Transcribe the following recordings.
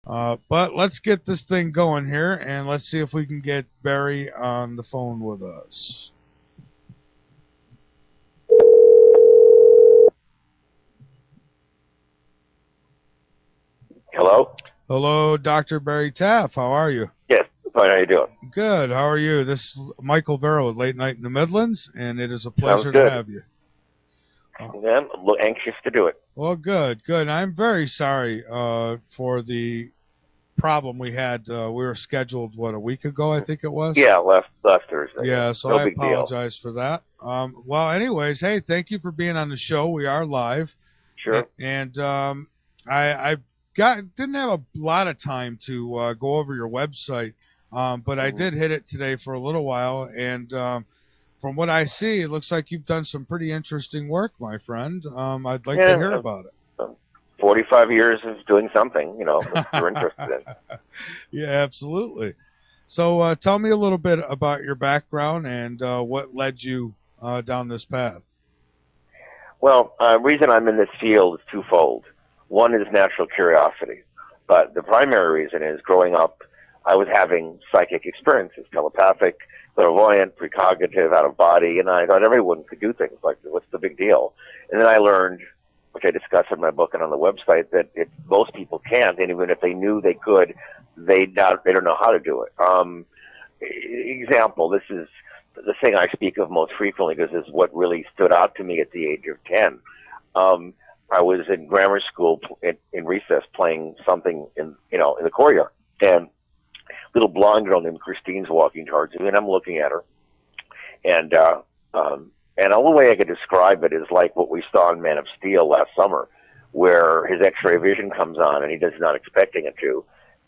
But let's get this thing going here, and let's see if we can get Barry on the phone with us. Hello? Hello, Dr. Barry Taff. How are you? Yes, fine. How you doing? Good. How are you? This is Michael Vera with Late Night in the Midlands, and it is a Sounds pleasure to good. have you. Uh, Yeah, I'm anxious to do it. well, good, good. I'm very sorry for the problem we had. We were scheduled, what, a week ago, I think it was? Yeah, last Thursday. Yeah. Yeah, so No I big deal. apologize for that. Well, anyways, hey, thank you for being on the show. We are live. Sure. And I didn't have a lot of time to go over your website, but I did hit it today for a little while, and from what I see, it looks like you've done some pretty interesting work, my friend. I'd like to hear Yeah, about it. 45 years of doing something, that you're interested in. Yeah, absolutely. So tell me a little bit about your background and what led you down this path. Well, reason I'm in this field is twofold. One is natural curiosity, but the primary reason is growing up, I was having psychic experiences, telepathic, clairvoyant, precognitive, out of body, and I thought everyone could do things like this. What's the big deal? And then I learned, which I discuss in my book and on the website, that most people can't, and even if they knew they could, they don't know how to do it. Example, this is the thing I speak of most frequently because it's what really stood out to me at the age of 10. I was in grammar school in recess playing something in the courtyard, and a little blonde girl named Christine's walking towards me, and I'm looking at her, and the only way I could describe it is like what we saw in Man of Steel last summer, where his X-ray vision comes on and he does not expecting it to,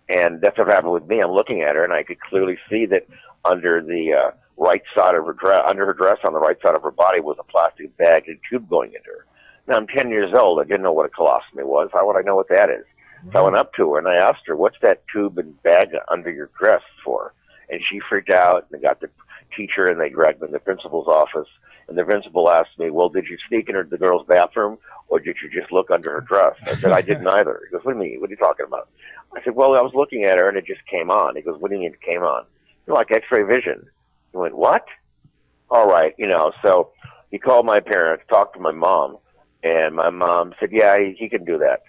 and that's what happened with me. I'm looking at her, and I could clearly see that under the right side of her dress, under her dress on the right side of her body was a plastic bag and tube going into her. Now, I'm 10 years old. I didn't know what a colostomy was. How would I know what that is? So I went up to her and I asked her, what's that tube and bag under your dress for? And she freaked out, and they got the teacher and they dragged me in the principal's office. And the principal asked me, well, did you sneak into the girl's bathroom or did you just look under her dress? I said, I did neither. He goes, what do you mean? What are you talking about? I said, well, I was looking at her and it just came on. He goes, what do you mean it came on? You're like X-ray vision. He went, what? All right, so he called my parents, talked to my mom, and my mom said, yeah, he can do that.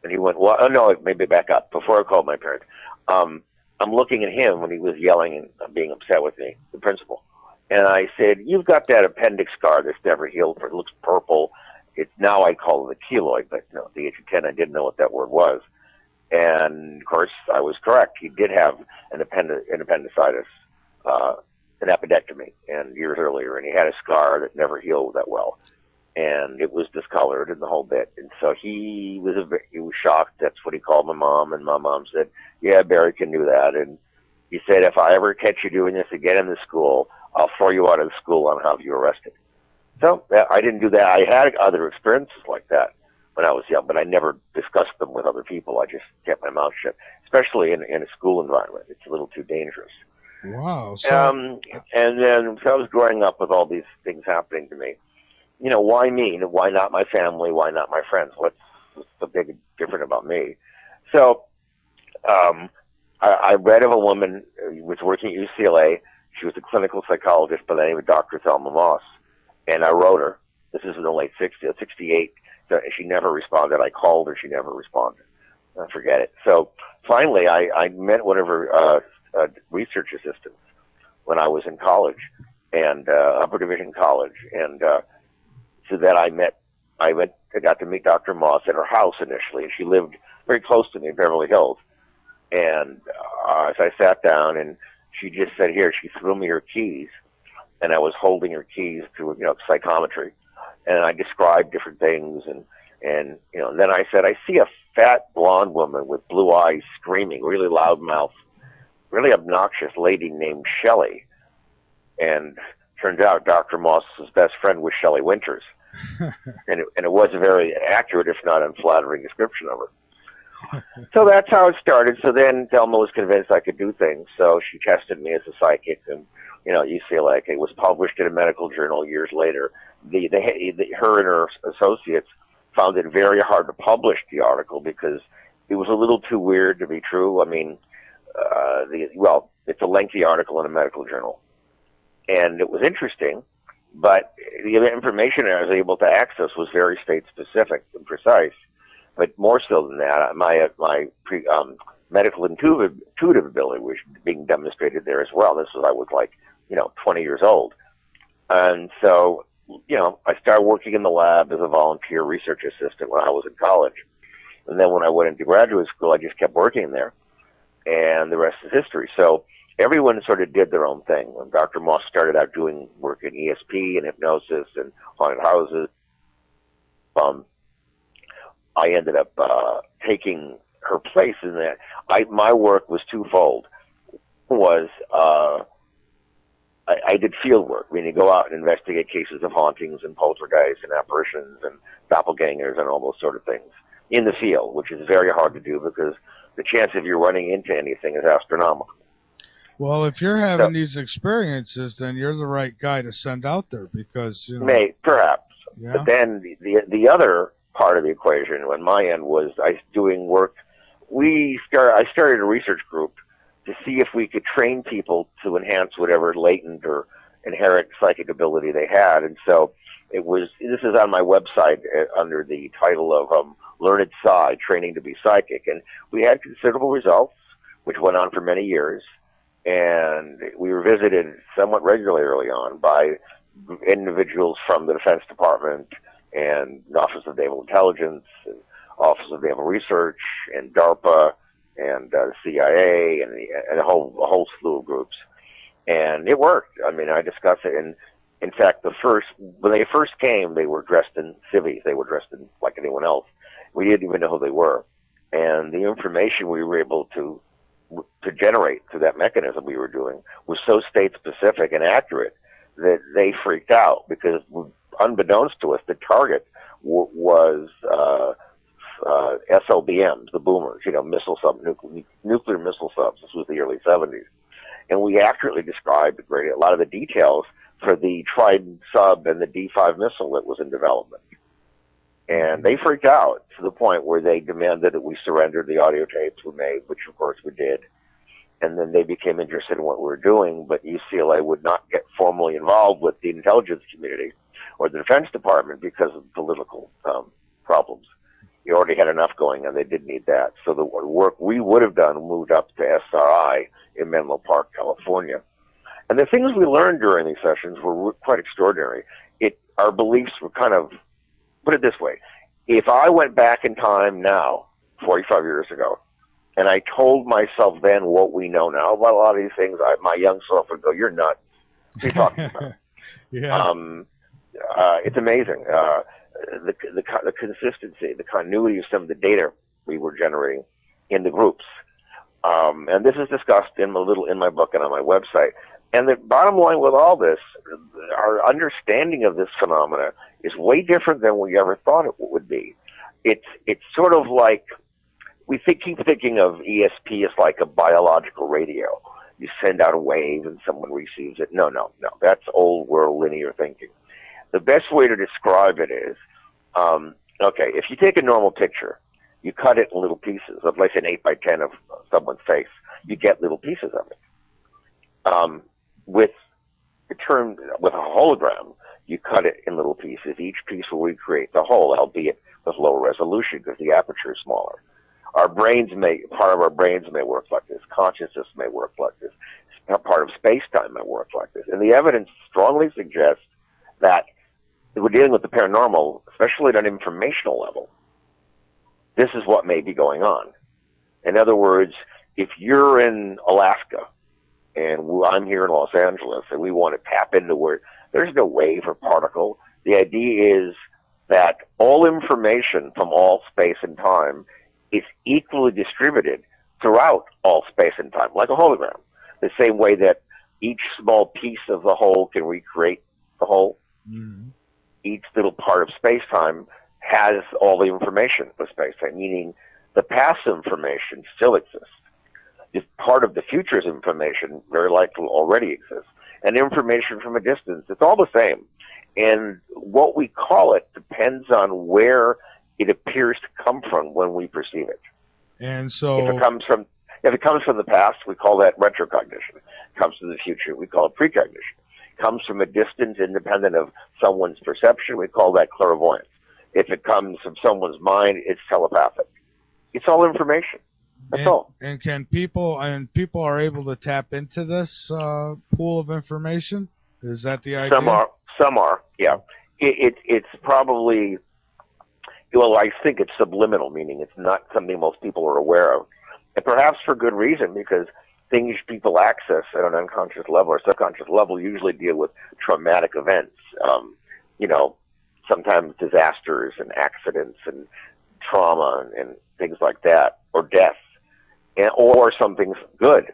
And he went, well, oh, no, maybe back up. Before I called my parents, I'm looking at him when he was yelling and being upset with me, the principal. And I said, you've got that appendix scar that's never healed. It looks purple. It's now I call it a keloid, but at the age of 10, I didn't know what that word was. And, of course, I was correct. He did have an appendicitis, an appendectomy, and years earlier, and he had a scar that never healed that well. And it was discolored and the whole bit. And so he was shocked. That's what he called my mom. And my mom said, yeah, Barry can do that. And he said, if I ever catch you doing this again in the school, I'll throw you out of the school and have you arrested. So I didn't do that. I had other experiences like that when I was young, but I never discussed them with other people. I just kept my mouth shut, especially in a school environment. It's a little too dangerous. Wow. And then so I was growing up with all these things happening to me. Why me? Why not my family? Why not my friends? What's the big different about me? So I read of a woman who was working at UCLA. She was a clinical psychologist by the name of Dr. Thelma Moss. And I wrote her. This is in the late 60s, 68. So she never responded. I called her. She never responded. I forget it. So finally, I met one of her research assistants when I was in college, and upper division college. And so that I got to meet Dr. Moss at her house initially, and she lived very close to me in Beverly Hills. And as I sat down, and she just said, here, she threw me her keys, and I was holding her keys to, psychometry. And I described different things, and then I said, I see a fat blonde woman with blue eyes screaming, really loud mouth, really obnoxious lady named Shelley. And turns out Dr. Moss's best friend was Shelley Winters. and it was a very accurate, if not unflattering, description of her. So that's how it started. So then Thelma was convinced I could do things, so she tested me as a psychic, and UCLA. It was published in a medical journal years later. Her and her associates found it very hard to publish the article because it was a little too weird to be true. I mean, it's a lengthy article in a medical journal, and it was interesting, but the information I was able to access was very state-specific and precise. But more so than that, my medical intuitive ability was being demonstrated there as well. This was, I was like, 20 years old. And so, I started working in the lab as a volunteer research assistant when I was in college. And then when I went into graduate school, I just kept working there. And the rest is history. So everyone sort of did their own thing. When Dr. Moss started out doing work in ESP and hypnosis and haunted houses, I ended up taking her place in that. My work was twofold. I did field work, meaning go out and investigate cases of hauntings and poltergeists and apparitions and doppelgangers and all those sort of things in the field, which is very hard to do because the chance of you running into anything is astronomical. Well, if you're having these experiences, then you're the right guy to send out there because, perhaps. Yeah. But then the other part of the equation on my end was I was doing work. I started a research group to see if we could train people to enhance whatever latent or inherent psychic ability they had. And so this is on my website under the title of Learned Psy, Training to be Psychic. And we had considerable results, which went on for many years. And we were visited somewhat regularly early on by individuals from the Defense Department and the Office of Naval Intelligence and Office of Naval Research and DARPA and the CIA and a whole slew of groups. And it worked. I mean, I discussed it. And in fact, when they first came, they were dressed in civvies. They were dressed in like anyone else. We didn't even know who they were. And the information we were able to generate through that mechanism we were doing was so state-specific and accurate that they freaked out because, unbeknownst to us, the target was SLBMs, the boomers, nuclear missile subs. This was the early 70s. And we accurately described a lot of the details for the Trident sub and the D5 missile that was in development. And they freaked out to the point where they demanded that we surrender the audio tapes we made, which of course we did. And then they became interested in what we were doing, but UCLA would not get formally involved with the intelligence community or the Defense Department because of political problems. You already had enough going on. They didn't need that. So the work we would have done moved up to SRI in Menlo Park, California. And the things we learned during these sessions were quite extraordinary. Our beliefs were kind of, put it this way, if I went back in time now, 45 years ago, and I told myself then what we know now about a lot of these things, my young self would go, "You're nuts. What are you talking about?" Yeah. It's amazing. The consistency, the continuity of some of the data we were generating in the groups. And this is discussed in my book and on my website. And the bottom line with all this, our understanding of this phenomena is way different than we ever thought it would be. It's sort of like keep thinking of ESP as like a biological radio. You send out a wave and someone receives it. No. That's old world linear thinking. The best way to describe it is, if you take a normal picture, you cut it in little pieces, of like an 8x10 of someone's face, you get little pieces of it. With a hologram, you cut it in little pieces. Each piece will recreate the whole, albeit with lower resolution because the aperture is smaller. Part of our brains may work like this. Consciousness may work like this. Part of space-time may work like this. And the evidence strongly suggests that if we're dealing with the paranormal, especially at an informational level, this is what may be going on. In other words, if you're in Alaska and I'm here in Los Angeles and we want to tap into where there's no wave or particle, the idea is that all information from all space and time is equally distributed throughout all space and time, like a hologram. The same way that each small piece of the whole can recreate the whole. Mm-hmm. Each little part of space-time has all the information of space-time, meaning the past information still exists. Just part of the future's information very likely already exists. And information from a distance, it's all the same. And what we call it depends on where it appears to come from when we perceive it. And If so, it comes from the past, we call that retrocognition. It comes from the future, we call it precognition. It comes from a distance independent of someone's perception, we call that clairvoyance. If it comes from someone's mind, it's telepathic. It's all information. That's all. and people are able to tap into this pool of information? Is that the idea? Some are, yeah. It's probably, well, I think it's subliminal, meaning it's not something most people are aware of. And perhaps for good reason, because things people access at an unconscious level or subconscious level usually deal with traumatic events. Sometimes disasters and accidents and trauma and things like that, or death, or something good.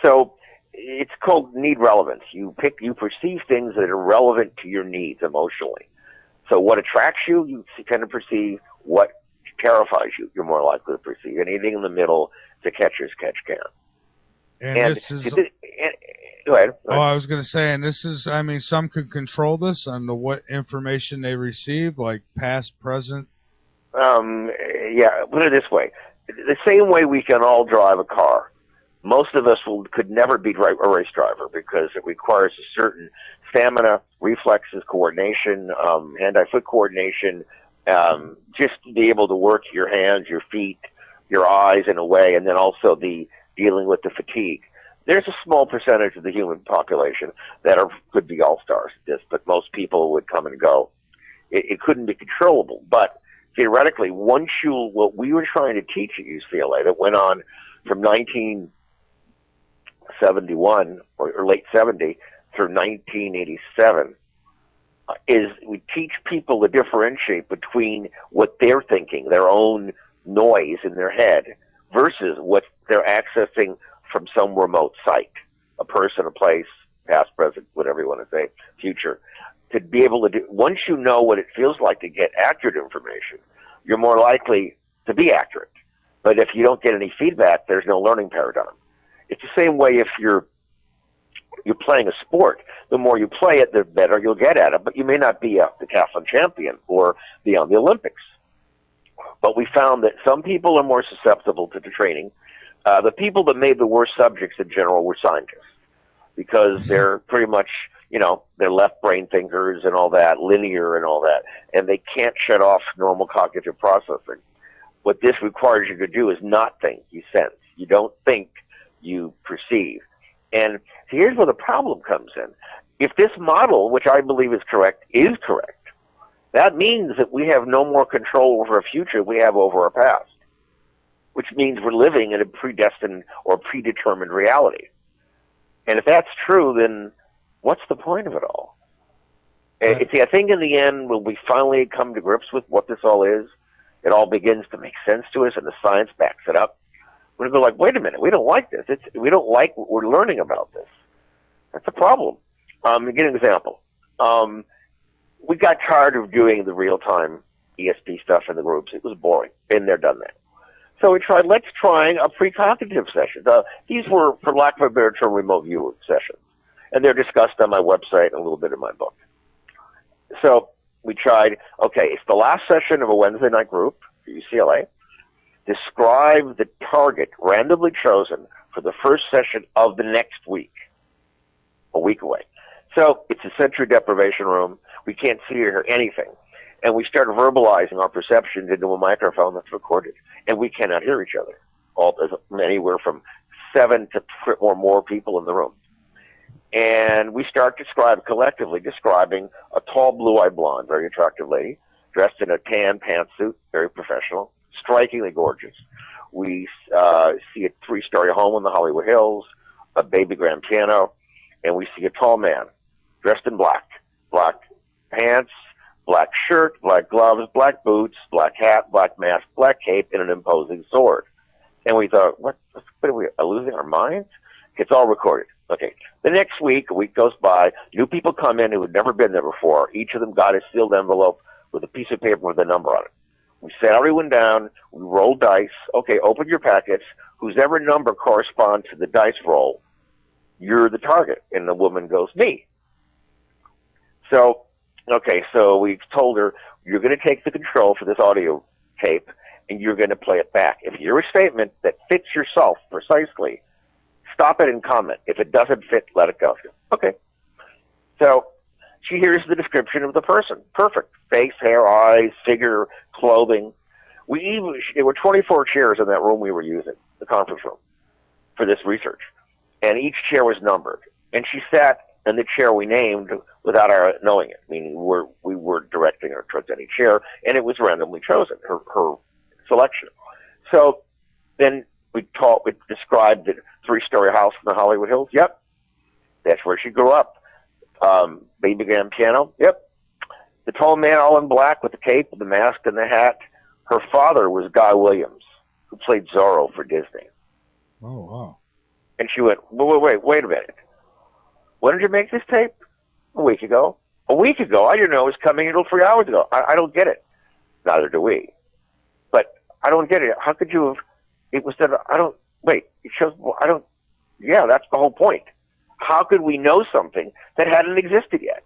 So it's called need relevance. You perceive things that are relevant to your needs emotionally. So what attracts you, you tend to perceive. What terrifies you, you're more likely to perceive. Anything in the middle, it's a catcher's catch can. And this is... Go ahead. Oh, I was going to say, and this is, I mean, some can control this on what information they receive, like past, present. Yeah, put it this way. The same way we can all drive a car, most of us could never be a race driver because it requires a certain stamina, reflexes, coordination, hand-eye-foot coordination, just to be able to work your hands, your feet, your eyes in a way, and then also the dealing with the fatigue. There's a small percentage of the human population that could be all-stars at this, but most people would come and go. It couldn't be controllable, but theoretically, what we were trying to teach at UCLA that went on from 1971 or late 70 through 1987 is we teach people to differentiate between what they're thinking, their own noise in their head, versus what they're accessing from some remote site, a person, a place, past, present, whatever you want to say, future. To be able to do, once you know what it feels like to get accurate information, you're more likely to be accurate. But if you don't get any feedback, there's no learning paradigm. It's the same way if you're playing a sport. The more you play it, the better you'll get at it. But you may not be a decathlon champion or be on the Olympics. But we found that some people are more susceptible to the training. The people that made the worst subjects in general were scientists because they're pretty much, they're left brain thinkers and all that, linear and all that, and they can't shut off normal cognitive processing. What this requires you to do is not think, you sense. You don't think, you perceive. And here's where the problem comes in. If this model, which I believe is correct, that means that we have no more control over a future we have over our past, which means we're living in a predestined or predetermined reality. And if that's true, then what's the point of it all? I think in the end, when we finally come to grips with what this all is, it all begins to make sense to us and the science backs it up. We're going to go like, wait a minute, we don't like this. We don't like what we're learning about this. That's a problem. To give an example. We got tired of doing the real-time ESP stuff in the groups. It was boring. Been there, done that. So let's try a precognitive session. These were, for lack of a better term, remote viewer sessions. And they're discussed on my website and a little bit in my book. So we tried, it's the last session of a Wednesday night group for UCLA. Describe the target randomly chosen for the first session of the next week, a week away. So it's a sensory deprivation room. We can't see or hear anything. And we start verbalizing our perceptions into a microphone that's recorded. And we cannot hear each other. There's anywhere from 7 to or more people in the room. And we start collectively describing a tall, blue-eyed blonde, very attractive lady, dressed in a tan pantsuit, very professional, strikingly gorgeous. We see a 3-story home in the Hollywood Hills, a baby grand piano, and we see a tall man dressed in black pants, black shirt, black gloves, black boots, black hat, black mask, black cape, and an imposing sword. And we thought, what are we losing our minds? It's all recorded. Okay. The next week, a week goes by, new people come in who had never been there before. Each of them got a sealed envelope with a piece of paper with a number on it. We sat everyone down, we rolled dice. Okay, open your packets. Whosever number corresponds to the dice roll, you're the target. And the woman goes, me. So we told her, you're going to take the control for this audio tape, and you're going to play it back. If you're a statement that fits yourself precisely, stop it and comment. If it doesn't fit, let it go. Okay. So she hears the description of the person. Perfect. Face, hair, eyes, figure, clothing. There were 24 chairs in that room we were using, the conference room, for this research. And each chair was numbered. And she sat in the chair we named without our knowing it, meaning we were directing her towards any chair, and it was randomly chosen, her selection. So then we described the 3-story house in the Hollywood Hills. Yep. That's where she grew up. Baby grand piano. Yep. The tall man all in black with the cape, the mask, and the hat. Her father was Guy Williams, who played Zorro for Disney. Oh, wow. And she went, wait a minute. When did you make this tape? A week ago. A week ago? I didn't know it was coming until 3 hours ago. I don't get it. Neither do we. But I don't get it. How could you have, it was that, it shows, yeah, that's the whole point. How could we know something that hadn't existed yet?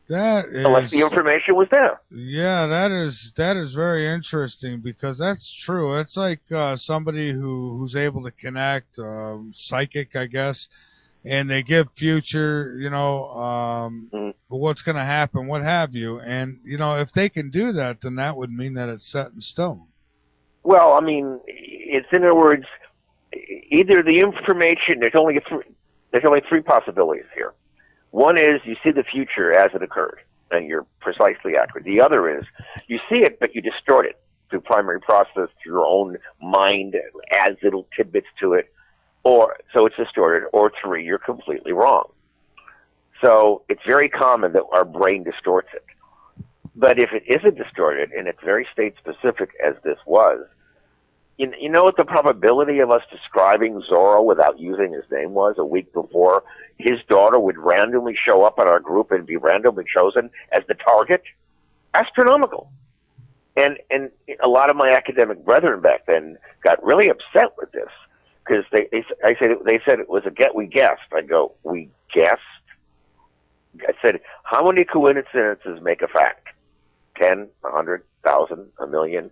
Unless the information was there. Yeah, that is very interesting, because that's true. It's like somebody who's able to connect, psychic, I guess, and they give future, what's going to happen, what have you. And, if they can do that, then that would mean that it's set in stone. Well, I mean, it's, in other words, either the information, there's only three possibilities here. One is you see the future as it occurred, and you're precisely accurate. The other is you see it, but you distort it through primary process, through your own mind, adds little tidbits to it, so it's distorted. Or 3, you're completely wrong. So it's very common that our brain distorts it. But if it isn't distorted, and it's very state-specific as this was, you know what the probability of us describing Zorro without using his name was a week before? His daughter would randomly show up at our group and be randomly chosen as the target? Astronomical. And a lot of my academic brethren back then got really upset with this, because they said it was we guessed. I go, we guessed? I said, how many coincidences make a fact? 10, 100, 1,000, a million?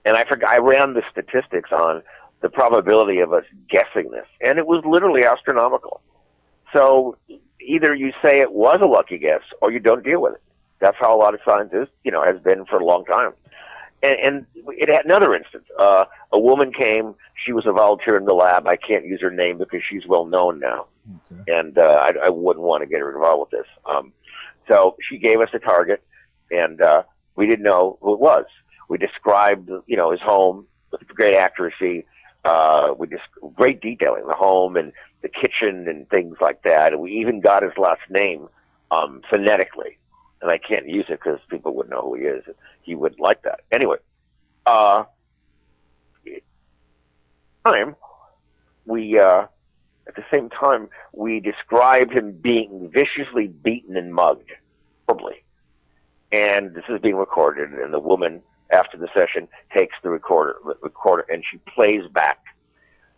And I ran the statistics on the probability of us guessing this, and it was literally astronomical. So either you say it was a lucky guess, or you don't deal with it. That's how a lot of science is, has been for a long time. And it had another instance. A woman came. She was a volunteer in the lab. I can't use her name because she's well known now, okay. And I wouldn't want to get her involved with this. So she gave us a target, and we didn't know who it was. We described, his home with great accuracy. We just great detailing, the home and the kitchen and things like that. And we even got his last name phonetically. And I can't use it because people wouldn't know who he is. He wouldn't like that. Anyway, at the same time, we described him being viciously beaten and mugged, horribly. And this is being recorded, and the woman, after the session, takes the recorder, and she plays back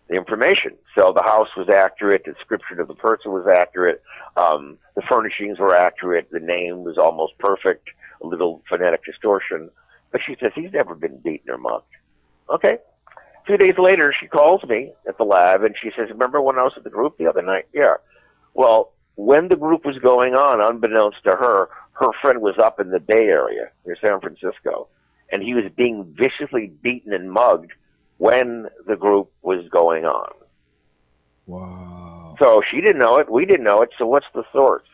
the information. So the house was accurate, the description of the person was accurate, the furnishings were accurate, the name was almost perfect, a little phonetic distortion. But she says, he's never been beaten or mugged. Okay. A few days later, she calls me at the lab, and she says, remember when I was at the group the other night? Yeah. Well, when the group was going on, unbeknownst to her friend was up in the Bay Area near San Francisco, and he was being viciously beaten and mugged when the group was going on. Wow. So she didn't know it. We didn't know it. So what's the source?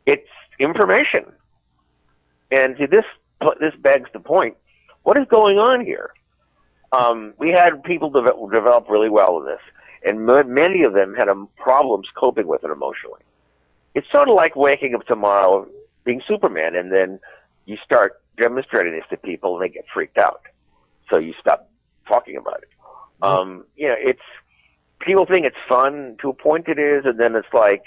It's information. And see, this begs the point. What is going on here? We had people develop really well in this, and many of them had problems coping with it emotionally. It's sort of like waking up tomorrow being Superman, and then you start demonstrating this to people, and they get freaked out. So you stop talking about it. It's people think it's fun. To a point it is, and then it's like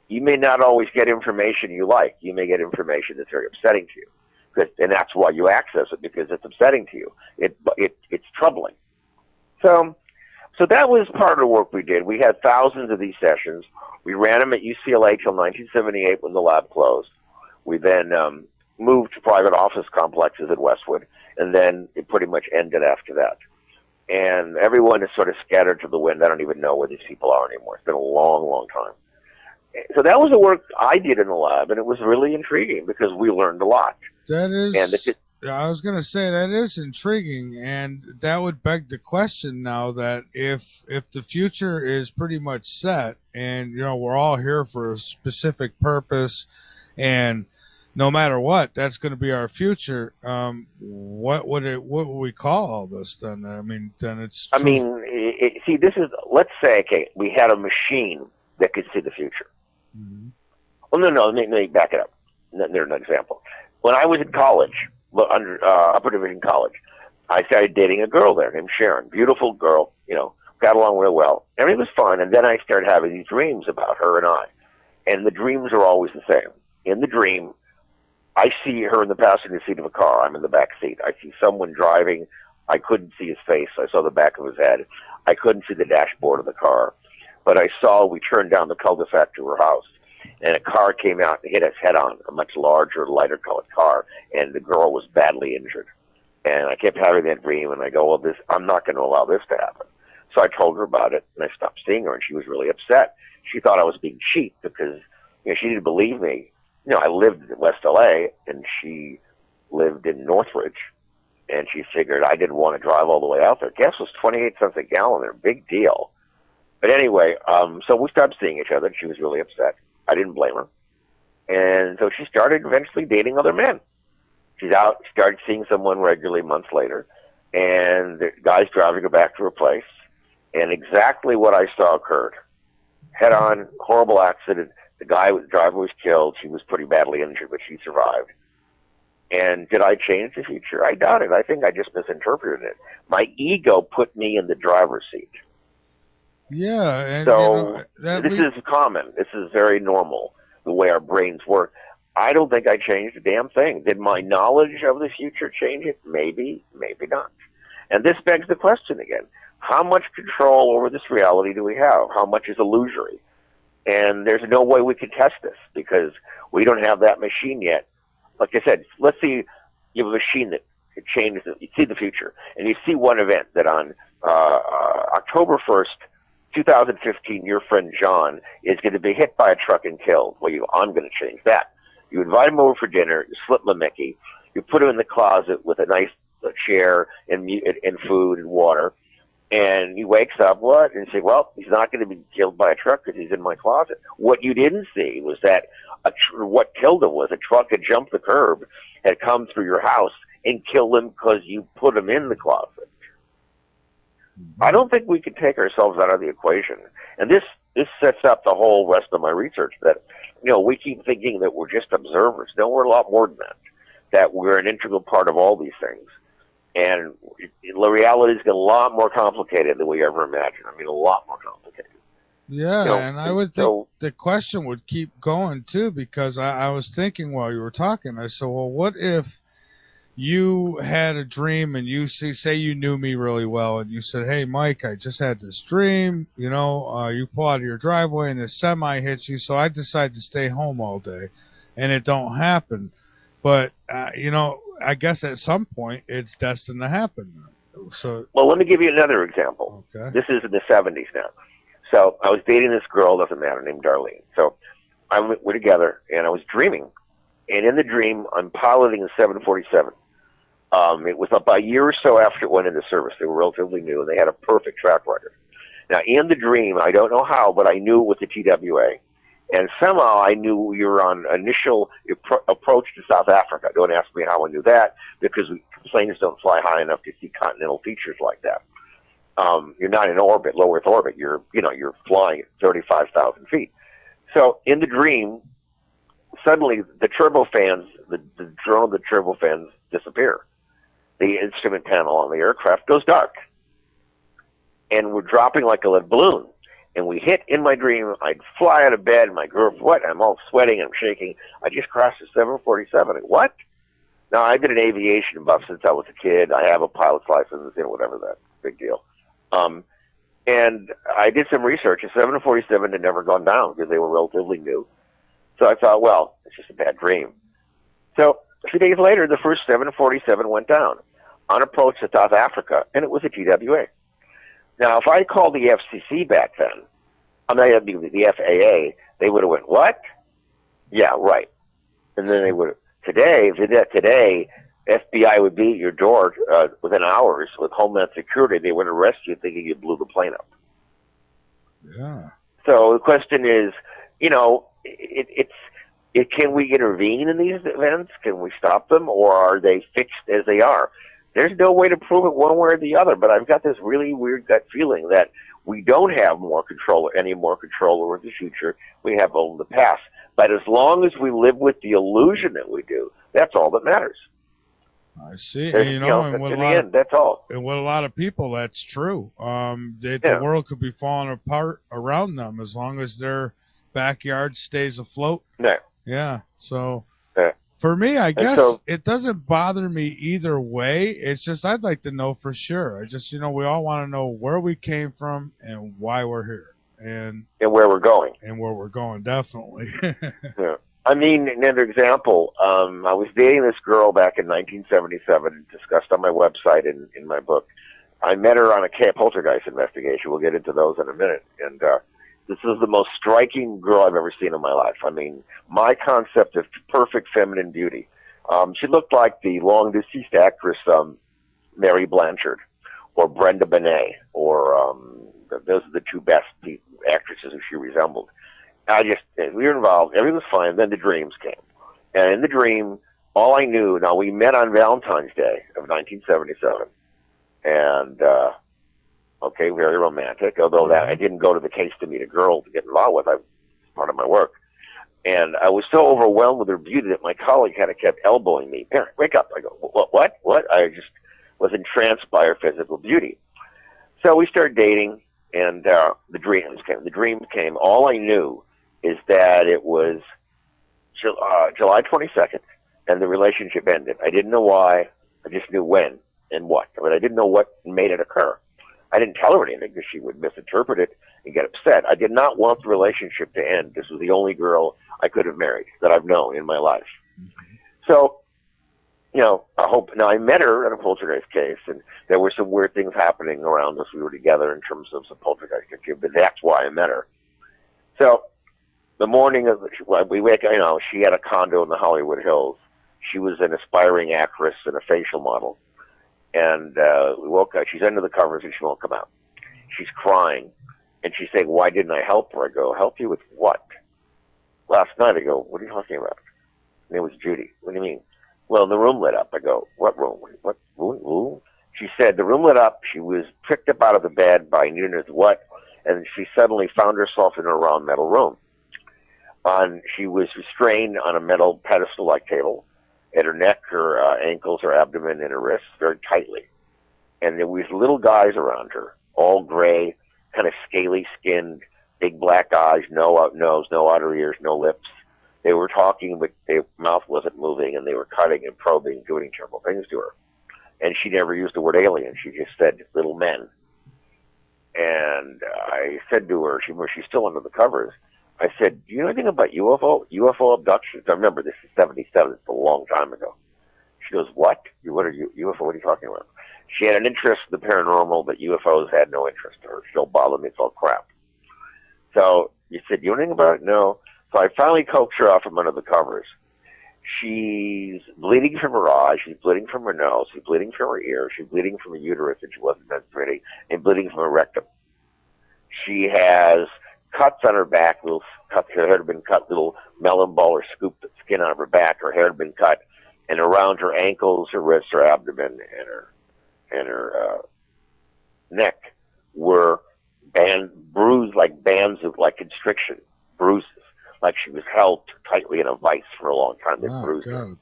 you may not always get information you like. You may get information that's very upsetting to you, and that's why you access it, because it's upsetting to you. It's troubling. So that was part of the work we did. We had thousands of these sessions. We ran them at UCLA till 1978 when the lab closed. We then moved to private office complexes in Westwood, and then it pretty much ended after that. and everyone is sort of scattered to the wind. I don't even know where these people are anymore. It's been a long, long time. So that was the work I did in the lab, and it was really intriguing because we learned a lot. That And is, I was going to say that is intriguing, and that would beg the question now that if the future is pretty much set, and we're all here for a specific purpose, and no matter what, that's going to be our future. What would we call all this then? I mean, then it's I true. mean, see, this is, let's say, okay, we had a machine that could see the future. Mm-hmm. Well, no, let me back it up. There's an example. When I was in college, upper division college, I started dating a girl there named Sharon. Beautiful girl, got along real well. Everything was fine, and then I started having these dreams about her and I. And the dreams are always the same. In the dream, I see her in the passenger seat of a car. I'm in the back seat. I see someone driving. I couldn't see his face. I saw the back of his head. I couldn't see the dashboard of the car. But I saw we turned down the cul-de-sac to her house, and a car came out and hit us head on, a much larger, lighter colored car, and the girl was badly injured. And I kept having that dream, and I go, well, I'm not going to allow this to happen. So I told her about it, and I stopped seeing her, and she was really upset. She thought I was being cheap because she didn't believe me. I lived in West LA, and she lived in Northridge, and she figured I didn't want to drive all the way out there. Gas was 28 cents a gallon. They're a big deal. But anyway, so we stopped seeing each other, and she was really upset. I didn't blame her. And so she started eventually dating other men. She's out, started seeing someone regularly months later, and the guy's driving her back to her place, and exactly what I saw occurred. Head-on, horrible accident. The driver was killed. She was pretty badly injured, but she survived. And did I change the future? I doubt it. I think I just misinterpreted it. My ego put me in the driver's seat. Yeah, and so this is common. This is very normal, the way our brains work. I don't think I changed a damn thing. Did my knowledge of the future change it? Maybe, maybe not. And this begs the question again. How much control over this reality do we have? How much is illusory? And there's no way we can test this because we don't have that machine yet. Like I said, let's see you have a machine that changes it. You see the future, and you see one event that on October 1st, 2015, your friend John is going to be hit by a truck and killed. Well, I'm going to change that. You invite him over for dinner, you slip him a Mickey, you put him in the closet with a nice chair and food and water, and he wakes up, what? And you say, well, he's not going to be killed by a truck because he's in my closet. What you didn't see was that what killed him was a truck had jumped the curb, had come through your house, and killed him because you put him in the closet. I don't think we can take ourselves out of the equation. And this sets up the whole rest of my research that, we keep thinking that we're just observers. No, we're a lot more than that we're an integral part of all these things. And the reality is a lot more complicated than we ever imagined. I mean, a lot more complicated. Yeah, and I would think the question would keep going, too, because I was thinking while you were talking, I said, well, what if you had a dream and you say you knew me really well and you said, hey, Mike, I just had this dream, you pull out of your driveway and a semi hits you, so I decide to stay home all day, and it don't happen. But, I guess at some point it's destined to happen. So, well, let me give you another example. Okay. This is in the 70s now. So I was dating this girl, doesn't matter, named Darlene. So we're together, and I was dreaming. And in the dream, I'm piloting a 747. It was about a year or so after it went into service. They were relatively new, and they had a perfect track record. Now, in the dream, I don't know how, but I knew it was the TWA. And somehow I knew we were on initial approach to South Africa. Don't ask me how I knew that, because planes don't fly high enough to see continental features like that. You're not in orbit, low Earth orbit. You're flying at 35,000 feet. So in the dream, suddenly the turbofans, the drone, the turbofans disappear. The instrument panel on the aircraft goes dark. And we're dropping like a lead balloon. And we hit in my dream. I'd fly out of bed. My girl, what? I'm all sweating. I'm shaking. I just crashed a 747. What? Now, I've been an aviation buff since I was a kid. I have a pilot's license, whatever that. Big deal. And I did some research. A 747 had never gone down because they were relatively new. So I thought, well, it's just a bad dream. So a few days later, the first 747 went down. on approach to South Africa, and it was a TWA. Now, if I called the FCC back then, I mean, the FAA, they would have went, what? Yeah, right. And then they would have, today, if they did that today, FBI would be at your door within hours with Homeland Security. They would arrest you thinking you blew the plane up. Yeah. So the question is, you know, can we intervene in these events? Can we stop them, or are they fixed as they are? There's no way to prove it one way or the other, but I've got this really weird gut feeling that we don't have any more control over the future. We have over the past. But as long as we live with the illusion that we do, that's all that matters. I see. And, in the end, that's all. And with a lot of people, that's true. The world could be falling apart around them as long as their backyard stays afloat. Yeah. Yeah. So for me, I guess it doesn't bother me either way. It's just I'd like to know for sure. I just, we all want to know where we came from and why we're here. And where we're going. And where we're going, definitely. Yeah. I mean, another example, I was dating this girl back in 1977, discussed on my website and in my book. I met her on a poltergeist investigation. We'll get into those in a minute. And this is the most striking girl I've ever seen in my life. I mean, my concept of perfect feminine beauty. She looked like the long-deceased actress Mary Blanchard or Brenda Benet, or those are the two best actresses who she resembled. We were involved. Everything was fine. Then the dreams came. And in the dream, all I knew, now we met on Valentine's Day of 1977. And, very romantic. Although that I didn't go to the case to meet a girl to get involved with. I was part of my work. And I was so overwhelmed with her beauty that my colleague kind of kept elbowing me. Parent, wake up. I go, what? I just was entranced by her physical beauty. So we started dating, and the dreams came. The dreams came. All I knew is that it was July 22nd, and the relationship ended. I didn't know why. I just knew when and what. But I didn't know what made it occur. I didn't tell her anything because she would misinterpret it and get upset. I did not want the relationship to end. This was the only girl I could have married that I've known in my life. Mm-hmm. So, I met her at a poltergeist case, and there were some weird things happening around us. We were together in terms of some poltergeist activity, but that's why I met her. So, the morning of we wake up, she had a condo in the Hollywood Hills. She was an aspiring actress and a facial model. And we woke up. She's under the covers and she won't come out. She's crying. And she's saying, why didn't I help her? I go, help you with what? Last night, I go, what are you talking about? And it was Judy. What do you mean? Well, the room lit up. I go, what room? What room? She said, the room lit up. She was picked up out of the bed by Nuna's what? And she suddenly found herself in a round metal room. She was restrained on a metal pedestal-like table at her neck, her ankles, her abdomen, and her wrists very tightly. And there was little guys around her, all gray, kind of scaly-skinned, big black eyes, no nose, no outer ears, no lips. They were talking, but their mouth wasn't moving, and they were cutting and probing, doing terrible things to her. And she never used the word alien. She just said little men. And I said to her, she's still under the covers, I said, do you know anything about UFO abductions? I remember this is 77. It's a long time ago. She goes, what? What are you, UFO? What are you talking about? She had an interest in the paranormal, but UFOs had no interest in her. She don't bother me. It's all crap. So you said, you know anything about it? No. So I finally coaxed her out from under the covers. She's bleeding from her eyes. She's bleeding from her nose. She's bleeding from her ear. She's bleeding from her uterus, and she wasn't menstruating, and bleeding from her rectum. She has cuts on her back, little cuts. Her hair had been cut, little melon ball or scooped skin on her back. Her hair had been cut, and around her ankles, her wrists, her abdomen, and her neck were bruised like bands of constriction, bruises, like she was held tightly in a vice for a long time. That bruised her,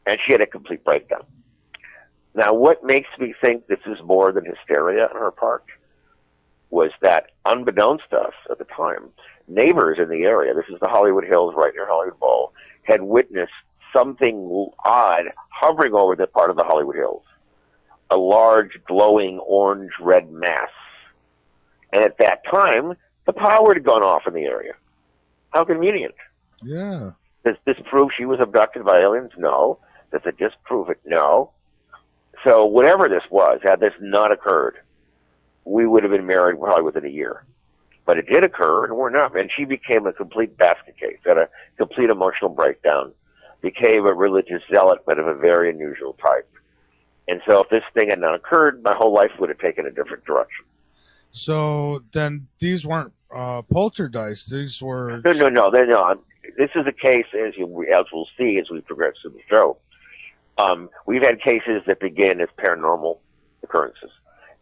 and she had a complete breakdown. Now, what makes me think this is more than hysteria on her part was that, unbeknownst to us at the time, neighbors in the area, this is the Hollywood Hills right near Hollywood Bowl, had witnessed something odd hovering over that part of the Hollywood Hills. A large, glowing, orange-red mass. And at that time, the power had gone off in the area. How convenient. Yeah. Does this prove she was abducted by aliens? No. Does it disprove it? No. So whatever this was, had this not occurred, we would have been married probably within a year. But it did occur, and we're not. And she became a complete basket case, had a complete emotional breakdown, became a religious zealot, but of a very unusual type. And so if this thing had not occurred, my whole life would have taken a different direction. So then these weren't poltergeists. These were... No. They're not. This is a case, as we'll see as we progress through the show. We've had cases that begin as paranormal occurrences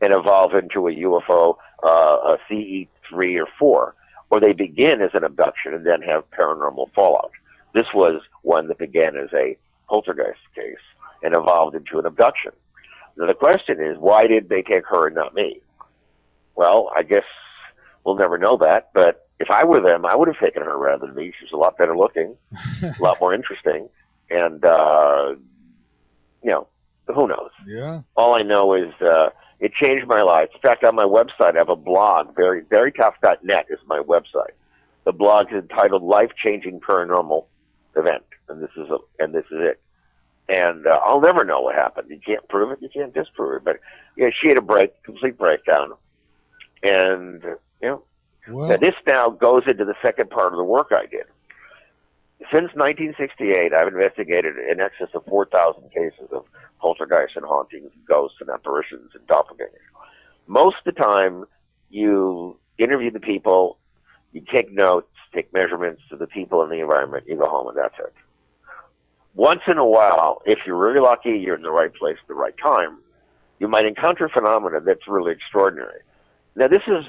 and evolve into a UFO, a CE3 or 4, or they begin as an abduction and then have paranormal fallout. This was one that began as a poltergeist case and evolved into an abduction. Now the question is, why did they take her and not me? Well, I guess we'll never know that, but if I were them, I would have taken her rather than me. She's a lot better looking, a lot more interesting, and, who knows? Yeah. All I know is it changed my life. In fact, on my website, I have a blog. Verytough.net is my website. The blog is entitled "Life-Changing Paranormal Event," and this is it. And I'll never know what happened. You can't prove it. You can't disprove it. But she had a complete breakdown, and now this now goes into the second part of the work I did. Since 1968, I've investigated in excess of 4,000 cases of poltergeists and hauntings, ghosts and apparitions and doppelgangers. Most of the time, you interview the people, you take notes, take measurements of the people in the environment, you go home, and that's it. Once in a while, if you're really lucky, you're in the right place at the right time, you might encounter phenomena that's really extraordinary. Now, this is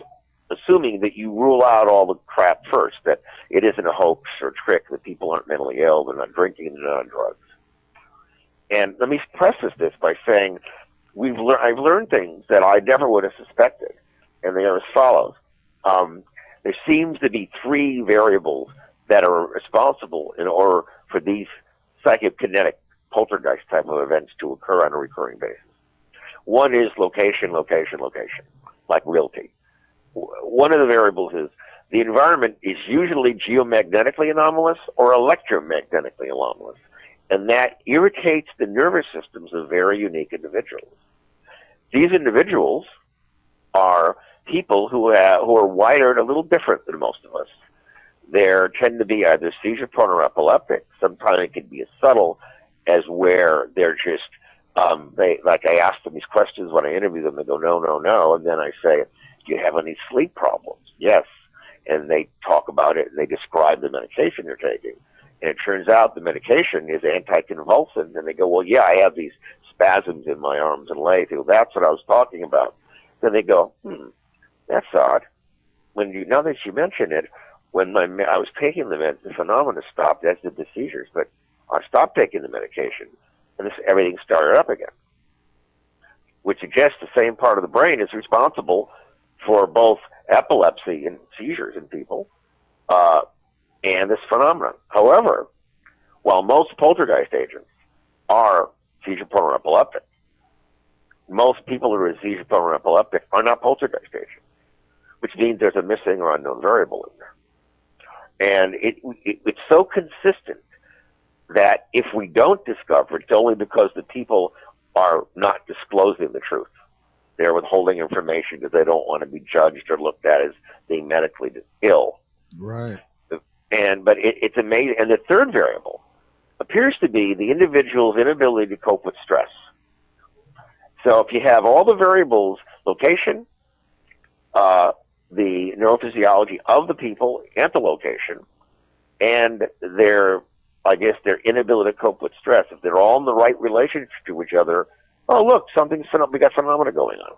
assuming that you rule out all the crap first, that it isn't a hoax or trick, that people aren't mentally ill, they're not drinking, they're not on drugs. And let me preface this by saying I've learned things that I never would have suspected, and they are as follows. There seems to be 3 variables that are responsible in order for these psychokinetic poltergeist type of events to occur on a recurring basis. One is location, like realty. One of the variables is the environment is usually geomagnetically anomalous or electromagnetically anomalous, and that irritates the nervous systems of very unique individuals. These individuals are people who are wired a little different than most of us. They tend to be either seizure-prone or epileptic. Sometimes it can be as subtle as where they're just, I ask them these questions when I interview them, they go, no, and then I say, do you have any sleep problems? Yes. And they talk about it, and they describe the medication they're taking. And it turns out the medication is anticonvulsant, and they go, well, yeah, I have these spasms in my arms and legs. They go, that's what I was talking about. Then they go, that's odd. Now that you mention it, when I was taking the meds, the phenomena stopped, as did the seizures, but I stopped taking the medication, and everything started up again, which suggests the same part of the brain is responsible for both epilepsy and seizures in people, and this phenomenon. However, while most poltergeist agents are seizure-prone or epileptic, most people who are seizure-prone or epileptic are not poltergeist agents, which means there's a missing or unknown variable in there. And it's so consistent that if we don't discover it, it's only because the people are not disclosing the truth. They're withholding information because they don't want to be judged or looked at as being medically ill. Right. But it's amazing. And the third variable appears to be the individual's inability to cope with stress. So if you have all the variables, location, the neurophysiology of the people and the location, and their inability to cope with stress, if they're all in the right relationship to each other, oh, look, we got phenomena going on.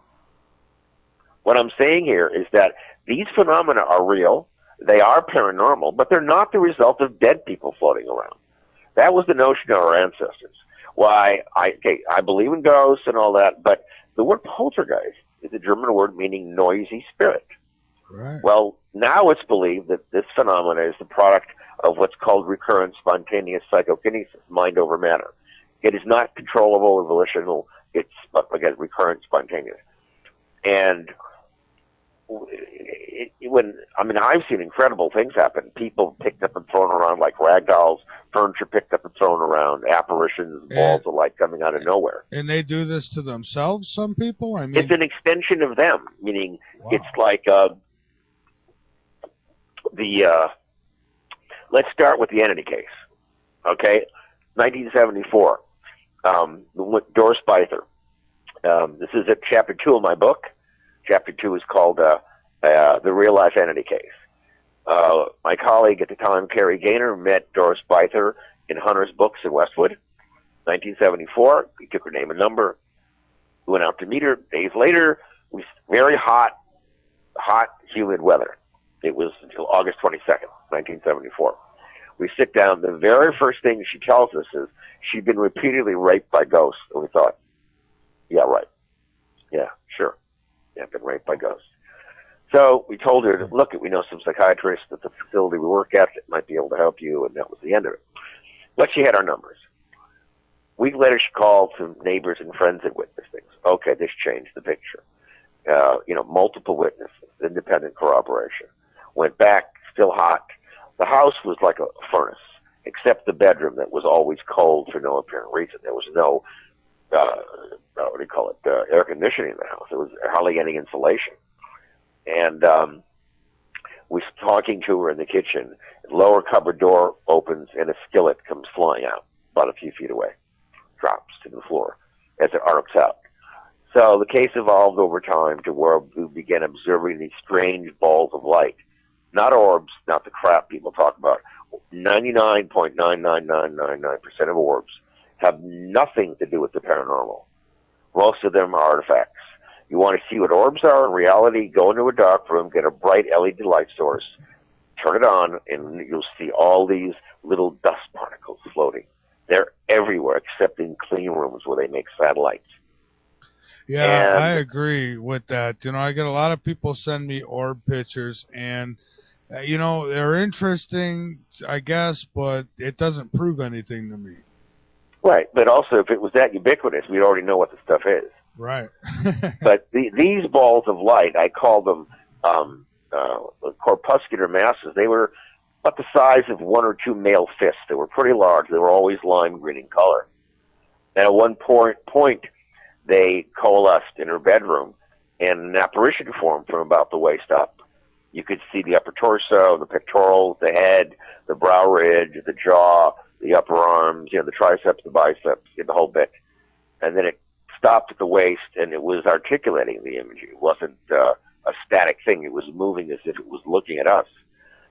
What I'm saying here is that these phenomena are real, they are paranormal, but they're not the result of dead people floating around. That was the notion of our ancestors. Why, I believe in ghosts and all that, but the word poltergeist is a German word meaning noisy spirit. Right. Well, now it's believed that this phenomena is the product of what's called recurrent spontaneous psychokinesis, mind over matter. It is not controllable or volitional. It's, again, recurrent spontaneous. And I've seen incredible things happen. People picked up and thrown around like rag dolls, furniture picked up and thrown around, apparitions, balls And of light coming out of nowhere. and they do this to themselves. Some people. I It's mean, an extension of them, meaning wow. it's like let's start with the entity case. Okay, 1974. Doris Bither. This is at chapter 2 of my book. Chapter 2 is called the Real Life Entity Case. My colleague at the time, Carrie Gaynor, met Doris Bither in Hunter's Books in Westwood, 1974. He took her name and number. We went out to meet her. Days later, it was very hot, humid weather. It was until August 22nd, 1974. We sit down. The very first thing she tells us is she'd been repeatedly raped by ghosts. And we thought, yeah, right. Yeah, sure. Yeah, been raped by ghosts. So we told her, look, we know some psychiatrists at the facility we work at that might be able to help you, and that was the end of it. But she had our numbers. A week later, she called some neighbors and friends that witnessed things. Okay, this changed the picture. Multiple witnesses, independent corroboration. Went back, still hot. The house was like a furnace, except the bedroom that was always cold for no apparent reason. There was no, air conditioning in the house. There was hardly any insulation. And we were talking to her in the kitchen. Lower cupboard door opens and a skillet comes flying out about a few feet away, drops to the floor as it arcs out. So the case evolved over time to where we began observing these strange balls of light. Not orbs, not the crap people talk about. 99.99999% of orbs have nothing to do with the paranormal. Most of them are artifacts. You want to see what orbs are in reality, go into a dark room, get a bright LED light source, turn it on, and you'll see all these little dust particles floating. They're everywhere except in clean rooms where they make satellites. Yeah, I agree with that. I get a lot of people send me orb pictures, and they're interesting, I guess, but it doesn't prove anything to me. Right, but also if it was that ubiquitous, we'd already know what the stuff is. Right. But these balls of light, I call them corpuscular masses. They were about the size of one or two male fists. They were pretty large. They were always lime green in color. And at one point, they coalesced in her bedroom, and an apparition formed from about the waist up. You could see the upper torso, the pectorals, the head, the brow ridge, the jaw, the upper arms, the triceps, the biceps, the whole bit. And then it stopped at the waist, and it was articulating the image. It wasn't a static thing. It was moving as if it was looking at us.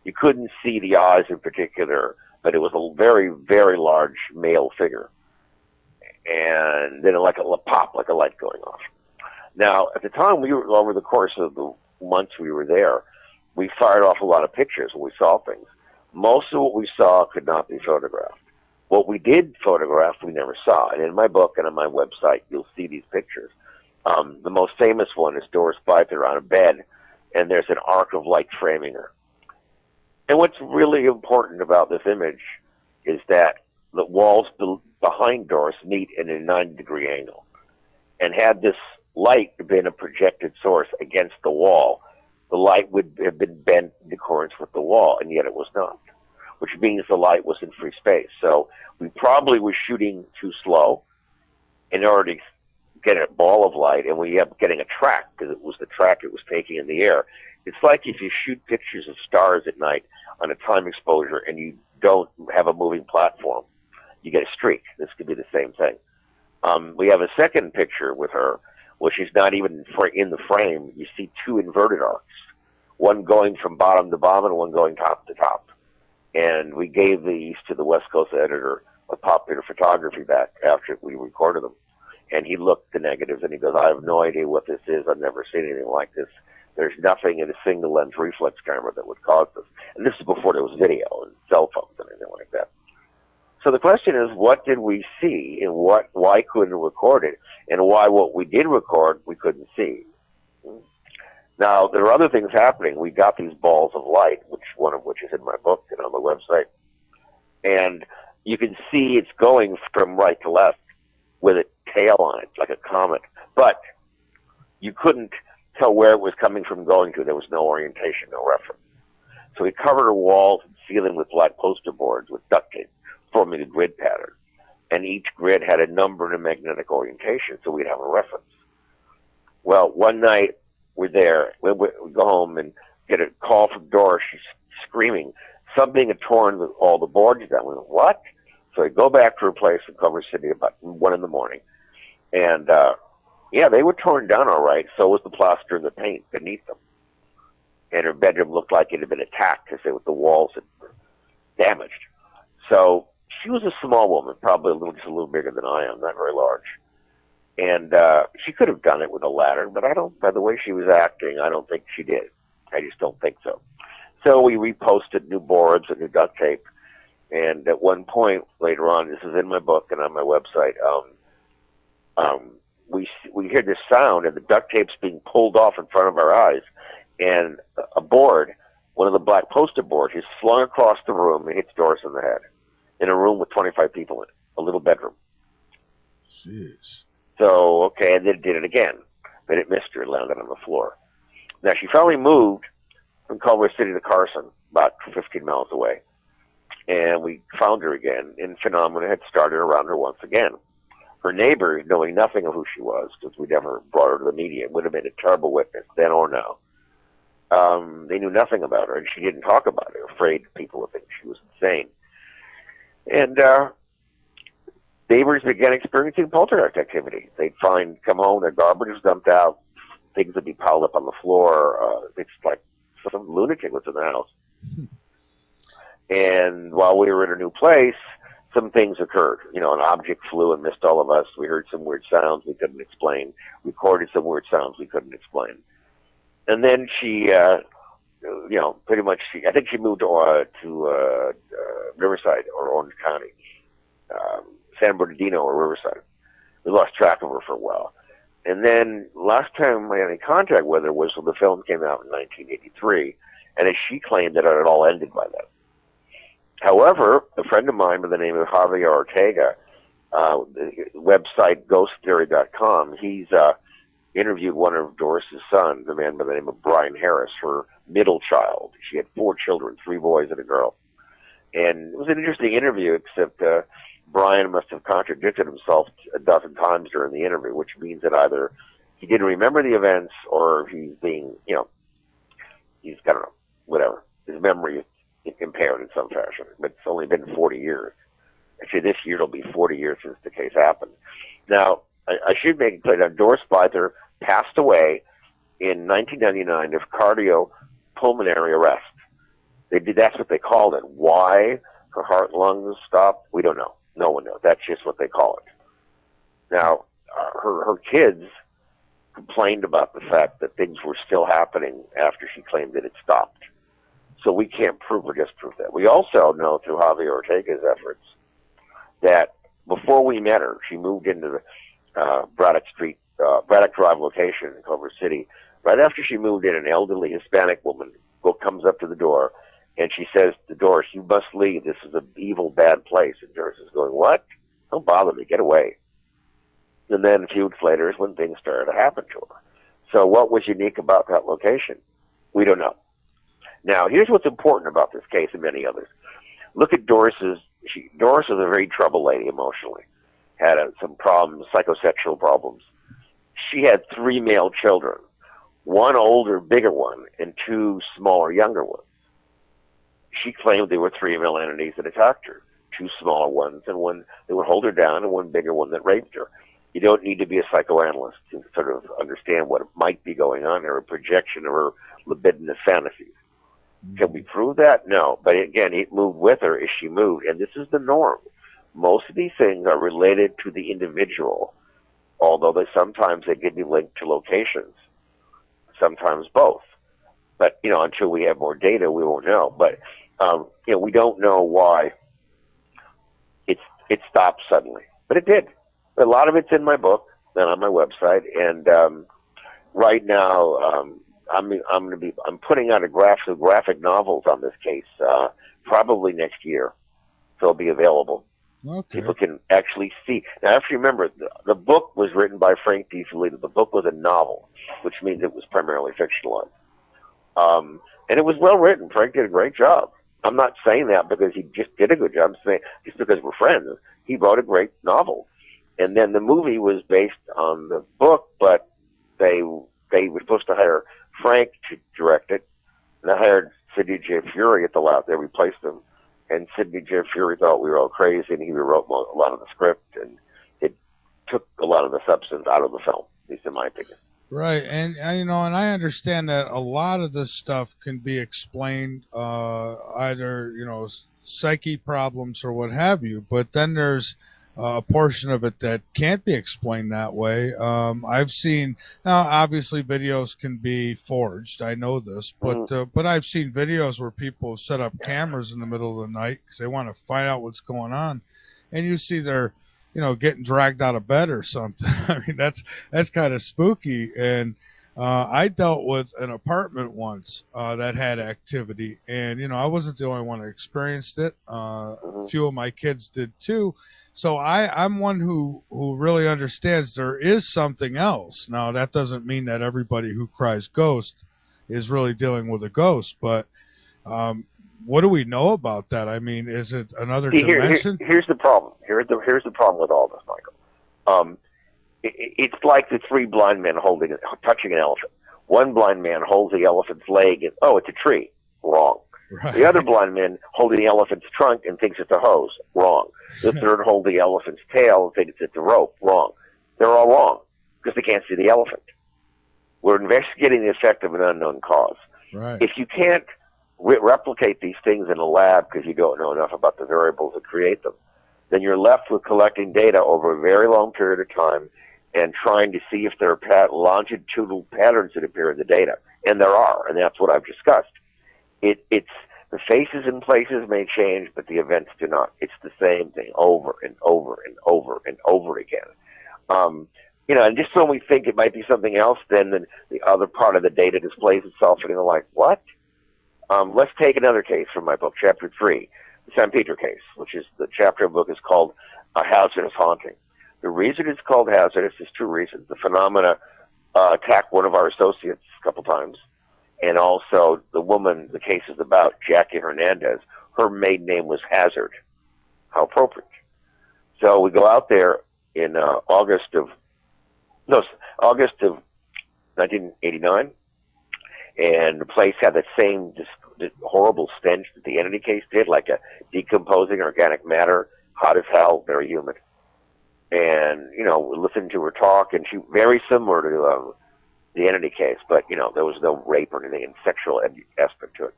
You couldn't see the eyes in particular, but it was a very, very large male figure. And then like a pop, like a light going off. Now, at the time, we were over the course of the months we were there, we fired off a lot of pictures and we saw things. Most of what we saw could not be photographed. What we did photograph, we never saw. And in my book and on my website, you'll see these pictures. The most famous one is Doris Bither on a bed, and there's an arc of light framing her. And what's really important about this image is that the walls behind Doris meet in a 90-degree angle. And had this light been a projected source against the wall, the light would have been bent in accordance with the wall, and yet it was not, which means the light was in free space. So we probably were shooting too slow in order to get a ball of light, and we ended up getting a track because it was the track it was taking in the air. It's like if you shoot pictures of stars at night on a time exposure and you don't have a moving platform, you get a streak. This could be the same thing. We have a second picture with her where she's not even in the frame. You see two inverted arcs, one going from bottom to bottom and one going top to top. And we gave these to the West Coast editor of Popular Photography back after we recorded them. And he looked the negatives and he goes, I have no idea what this is. I've never seen anything like this. There's nothing in a single lens reflex camera that would cause this. And this is before there was video and cell phones and anything like that. So the question is, what did we see and why couldn't we record it? And why what we did record, we couldn't see? Now, there are other things happening. We got these balls of light, one of which is in my book and on the website. And you can see it's going from right to left with a tail on it, like a comet. But you couldn't tell where it was coming from, going to. There was no orientation, no reference. So we covered our walls and ceiling with black poster boards with duct tape, forming a grid pattern. And each grid had a number and a magnetic orientation, so we'd have a reference. Well, one night we're there. We go home and get a call from Doris. She's screaming. Something had torn all the boards down. We went, what? So I go back to her place in Culver City about 1 in the morning. And, yeah, they were torn down all right. So was the plaster and the paint beneath them. And her bedroom looked like it had been attacked because the walls had damaged. So she was a small woman, probably just a little bigger than I am, not very large. And she could have done it with a ladder, but by the way she was acting, I don't think she did. I just don't think so. So we reposted new boards and new duct tape. And at one point later on, this is in my book and on my website, we hear this sound and the duct tape's being pulled off in front of our eyes. And a board, one of the black poster boards, is flung across the room and hits Doris in the head. In a room with 25 people in it, a little bedroom. Jeez. So, okay, and then it did it again. But it missed her, it landed on the floor. Now, she finally moved from Culver City to Carson, about 15 miles away. And we found her again, and phenomena had started around her once again. Her neighbor, knowing nothing of who she was, because we never brought her to the media, would have been a terrible witness, then or now. They knew nothing about her, and she didn't talk about it, afraid people would think she was insane. And neighbors began experiencing poltergeist activity. They'd come home, their garbage was dumped out, things would be piled up on the floor. It's like some lunatic was in the house. And while we were in a new place, some things occurred. An object flew and missed all of us. We heard some weird sounds we couldn't explain. Recorded some weird sounds we couldn't explain. And then she, pretty much, I think she moved to Riverside or Orange County, San Bernardino or Riverside. We lost track of her for a while. And then last time I had any contact with her was when the film came out in 1983, and as she claimed that it had all ended by then. However, a friend of mine by the name of Javier Ortega, the website ghosttheory.com, he's interviewed one of Doris's sons, a man by the name of Brian Harris, her middle child. She had 4 children, 3 boys and a girl. And it was an interesting interview, except Brian must have contradicted himself a dozen times during the interview, which means that either he didn't remember the events or he's being, he's, I don't know, whatever. His memory is impaired in some fashion. But it's only been 40 years. Actually, this year it'll be 40 years since the case happened. Now, I should make it clear that Doris Blyther passed away in 1999 of cardiopulmonary arrest. That's what they called it. Why her heart and lungs stopped, we don't know. No one knows. That's just what they call it. Now, her kids complained about the fact that things were still happening after she claimed that it stopped. So we can't prove or disprove that. We also know through Javier Ortega's efforts that before we met her, she moved into the Braddock Drive location in Culver City. Right after she moved in, an elderly Hispanic woman comes up to the door, and she says to Doris, "You must leave. This is an evil, bad place." And Doris is going, "What? Don't bother me. Get away." And then a few weeks later is when things started to happen to her. So what was unique about that location? We don't know. Now, here's what's important about this case and many others. Look at Doris. Doris is a very troubled lady emotionally. Had some problems, psychosexual problems. She had 3 male children, 1 older, bigger one, and 2 smaller, younger ones. She claimed there were 3 male entities that attacked her, 2 smaller ones, and 1 that would hold her down, and 1 bigger one that raped her. You don't need to be a psychoanalyst to sort of understand what might be going on there, a projection of her libidinous fantasies. Can we prove that? No. But again, it moved with her as she moved, and this is the norm. Most of these things are related to the individual, although sometimes they can be linked to locations, sometimes both. But, until we have more data, we won't know. But, we don't know why it stopped suddenly. But it did. A lot of it's in my book and on my website, and right now, I'm putting out some graphic novels on this case, probably next year. So it'll be available. Okay. People can actually see. Now, I have to remember, the book was written by Frank D. Felitta. The book was a novel, which means it was primarily fictionalized. And it was well written. Frank did a great job. I'm not saying that because he just did a good job. I'm saying just because we're friends. He wrote a great novel. And then the movie was based on the book, but they were supposed to hire Frank to direct it. And they hired Sidney J. Furie at the last. They replaced him. And Sidney J. Furie thought we were all crazy, and he rewrote a lot of the script, and it took a lot of the substance out of the film, at least in my opinion. Right, and you know, and I understand that a lot of this stuff can be explained, either you know, psyche problems or what have you. But then there's a portion of it that can't be explained that way. I've seen now, obviously, videos can be forged. I know this, but I've seen videos where people set up cameras in the middle of the night because they want to find out what's going on, and you see their getting dragged out of bed or something. I mean, that's kind of spooky. And I dealt with an apartment once that had activity, and I wasn't the only one that experienced it. A few of my kids did too. So I'm one who really understands there is something else. Now that doesn't mean that everybody who cries ghost is really dealing with a ghost, but what do we know about that? I mean, is it another dimension? Here's the problem. Here's the problem with all this, Michael. It's like the three blind men touching an elephant. One blind man holds the elephant's leg and, oh, it's a tree. Wrong. Right. The other blind man holding the elephant's trunk and thinks it's a hose. Wrong. The third holds the elephant's tail and thinks it's a rope. Wrong. They're all wrong because they can't see the elephant. We're investigating the effect of an unknown cause. Right. If you can't replicate these things in a lab because you don't know enough about the variables that create them, then you're left with collecting data over a very long period of time and trying to see if there are longitudinal patterns that appear in the data. And there are, and that's what I've discussed. It's the faces and places may change, but the events do not. It's the same thing over and over and over and over again. And just when we think it might be something else, then the other part of the data displays itself, and you're like, what? Let's take another case from my book, Chapter 3, the San Pedro case, which is the chapter of the book is called A Hazardous Haunting. The reason it's called hazardous is two reasons. The phenomena attacked one of our associates a couple times, and also the woman the case is about, Jackie Hernandez, her maiden name was Hazard. How appropriate. So we go out there in August of 1989, and the place had that same horrible stench that the Entity case did, like a decomposing organic matter, hot as hell, very humid. And, we listened to her talk, and she very similar to the Entity case, but, there was no rape or anything and sexual aspect to it.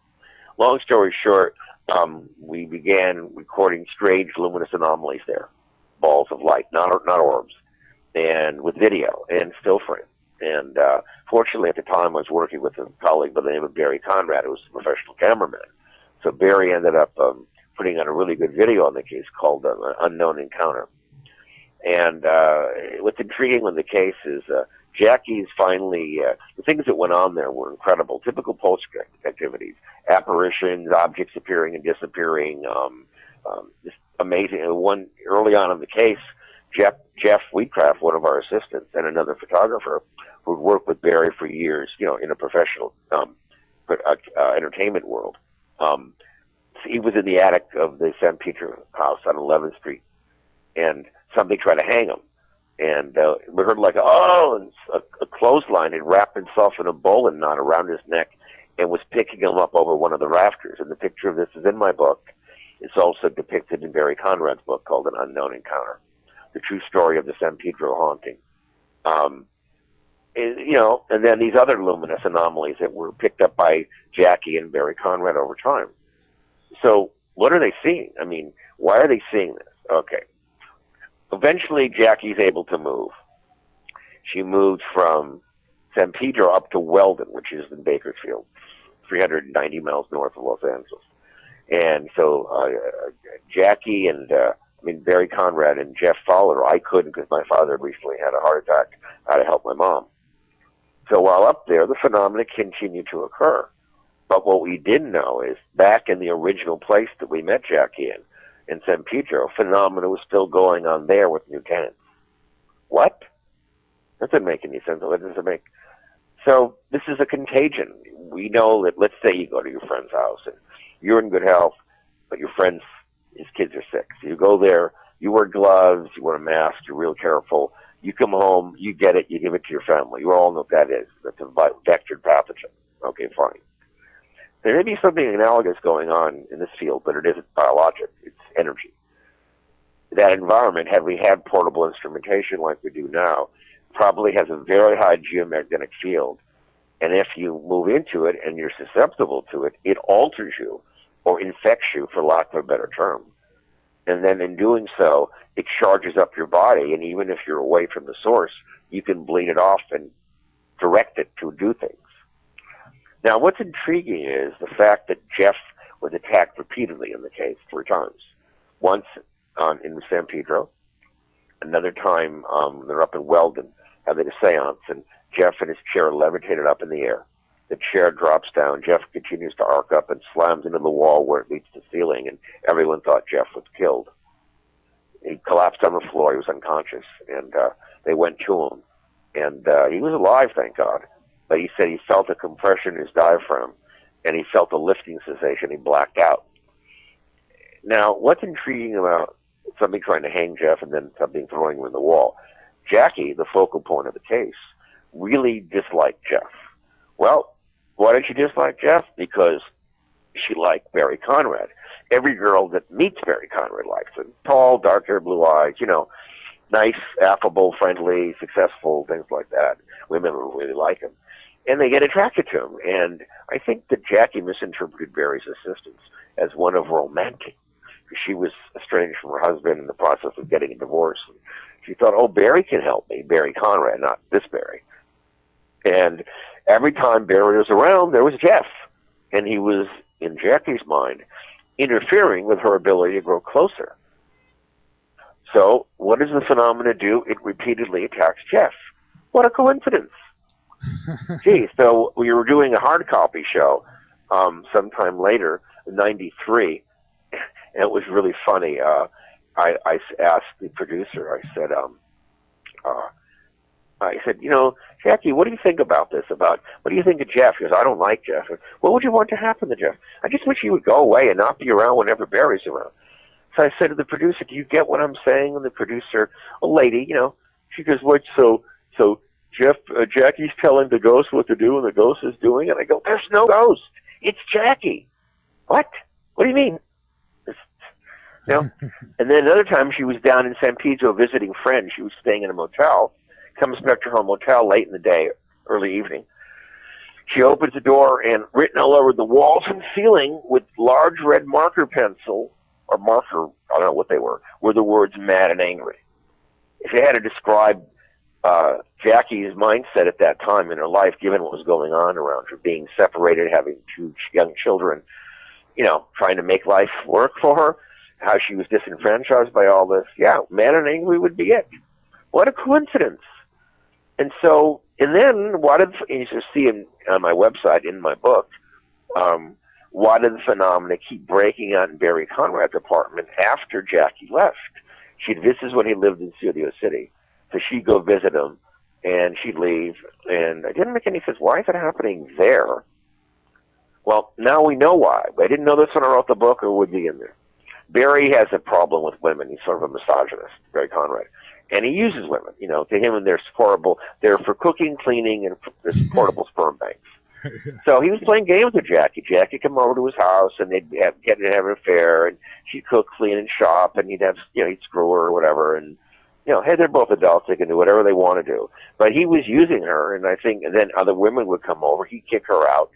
Long story short, we began recording strange luminous anomalies there, balls of light, not orbs, and with video and still frame. And fortunately, at the time, I was working with a colleague by the name of Barry Conrad, who was a professional cameraman. So Barry ended up putting on a really good video on the case called An Unknown Encounter. And what's intriguing with the case is Jackie's finally, the things that went on there were incredible. Typical poltergeist activities, apparitions, objects appearing and disappearing, just amazing. And one early on in the case, Jeff Wheatcraft, one of our assistants, and another photographer who'd worked with Barry for years, in a professional entertainment world. He was in the attic of the San Pedro house on 11th Street, and somebody tried to hang him. And we heard and a clothesline had wrapped itself in a bowline knot around his neck and was picking him up over one of the rafters. And the picture of this is in my book. It's also depicted in Barry Conrad's book called An Unknown Encounter, the true story of the San Pedro haunting. And then these other luminous anomalies that were picked up by Jackie and Barry Conrad over time. So what are they seeing? I mean, why are they seeing this? Okay. Eventually, Jackie's able to move. She moved from San Pedro up to Weldon, which is in Bakersfield, 390 miles north of Los Angeles. And so Jackie and Barry Conrad and Jeff followed her. I couldn't because my father recently had a heart attack. I had to help my mom. So while up there, the phenomena continued to occur. But what we didn't know is back in the original place that we met Jackie in, in San Pedro, phenomena was still going on there with new tenants. What? That doesn't make any sense. That doesn't make... So this is a contagion. We know that, let's say you go to your friend's house and you're in good health, but your friend's, his kids are sick. So you go there, you wear gloves, you wear a mask, you're real careful. You come home, you get it, you give it to your family. You all know what that is. That's a vectored pathogen. Okay, fine. There may be something analogous going on in this field, but it isn't biologic. It's energy. That environment, had we had portable instrumentation like we do now, probably has a very high geomagnetic field. And if you move into it and you're susceptible to it, it alters you or infects you, for lack of a better term. And then in doing so, it charges up your body. And even if you're away from the source, you can bleed it off and direct it to do things. Now, what's intriguing is the fact that Jeff was attacked repeatedly in the case 3 times. Once in San Pedro, another time they're up in Weldon having a seance, and Jeff and his chair levitated up in the air. The chair drops down. Jeff continues to arc up and slams into the wall where it meets the ceiling, and everyone thought Jeff was killed. He collapsed on the floor. He was unconscious, and they went to him. And he was alive, thank God. But he said he felt a compression in his diaphragm, and he felt a lifting sensation. He blacked out. Now, what's intriguing about somebody trying to hang Jeff and then something throwing him in the wall? Jackie, the focal point of the case, really disliked Jeff. Well, why did she dislike Jeff? Because she liked Barry Conrad. Every girl that meets Barry Conrad likes him. Tall, dark hair, blue eyes, you know, nice, affable, friendly, successful, things like that. Women really like him. And they get attracted to him. And I think that Jackie misinterpreted Barry's assistance as one of romantic. She was estranged from her husband in the process of getting a divorce. She thought, oh, Barry can help me, Barry Conrad, not this Barry. And every time Barry was around, there was Jeff. And he was, in Jackie's mind, interfering with her ability to grow closer. So what does the phenomena do? It repeatedly attacks Jeff. What a coincidence. Gee, so we were doing a hard copy show sometime later, in 93, and it was really funny. I asked the producer, I said, you know, Jackie, what do you think about this? What do you think of Jeff? She goes, I don't like Jeff. What would you want to happen to Jeff? I just wish he would go away and not be around whenever Barry's around. So I said to the producer, do you get what I'm saying? And the producer, a lady, you know, she goes, what, so Jackie's telling the ghost what to do and the ghost is doing it? I go, there's no ghost. It's Jackie. What? What do you mean? You know? And then another time she was down in San Pedro visiting friends. She was staying in a motel. Comes back to her motel late in the day, early evening. She opens the door, and written all over the walls and ceiling with large red marker pencil, or marker, I don't know what they were the words mad and angry. If you had to describe Jackie's mindset at that time in her life, given what was going on around her, being separated, having 2 young children, you know, trying to make life work for her, how she was disenfranchised by all this, yeah, mad and angry would be it. What a coincidence. And so, and then, you should see on my website, in my book, why did the phenomena keep breaking out in Barry Conrad's apartment after Jackie left? This is when he lived in Studio City. So she'd go visit him, and she'd leave, and it didn't make any sense. Why is it happening there? Well, now we know why. I didn't know this when I wrote the book, or would be in there. Barry has a problem with women. He's sort of a misogynist, Barry Conrad. And he uses women, you know, to him, and they're horrible. They're for cooking, cleaning, and there's portable sperm banks. So he was playing games with Jackie. Jackie come over to his house, and they'd get to have an affair, and she'd cook, clean, and shop, and he'd screw her or whatever. And, you know, hey, they're both adults. They can do whatever they want to do. But he was using her, and I think, and then other women would come over. He'd kick her out,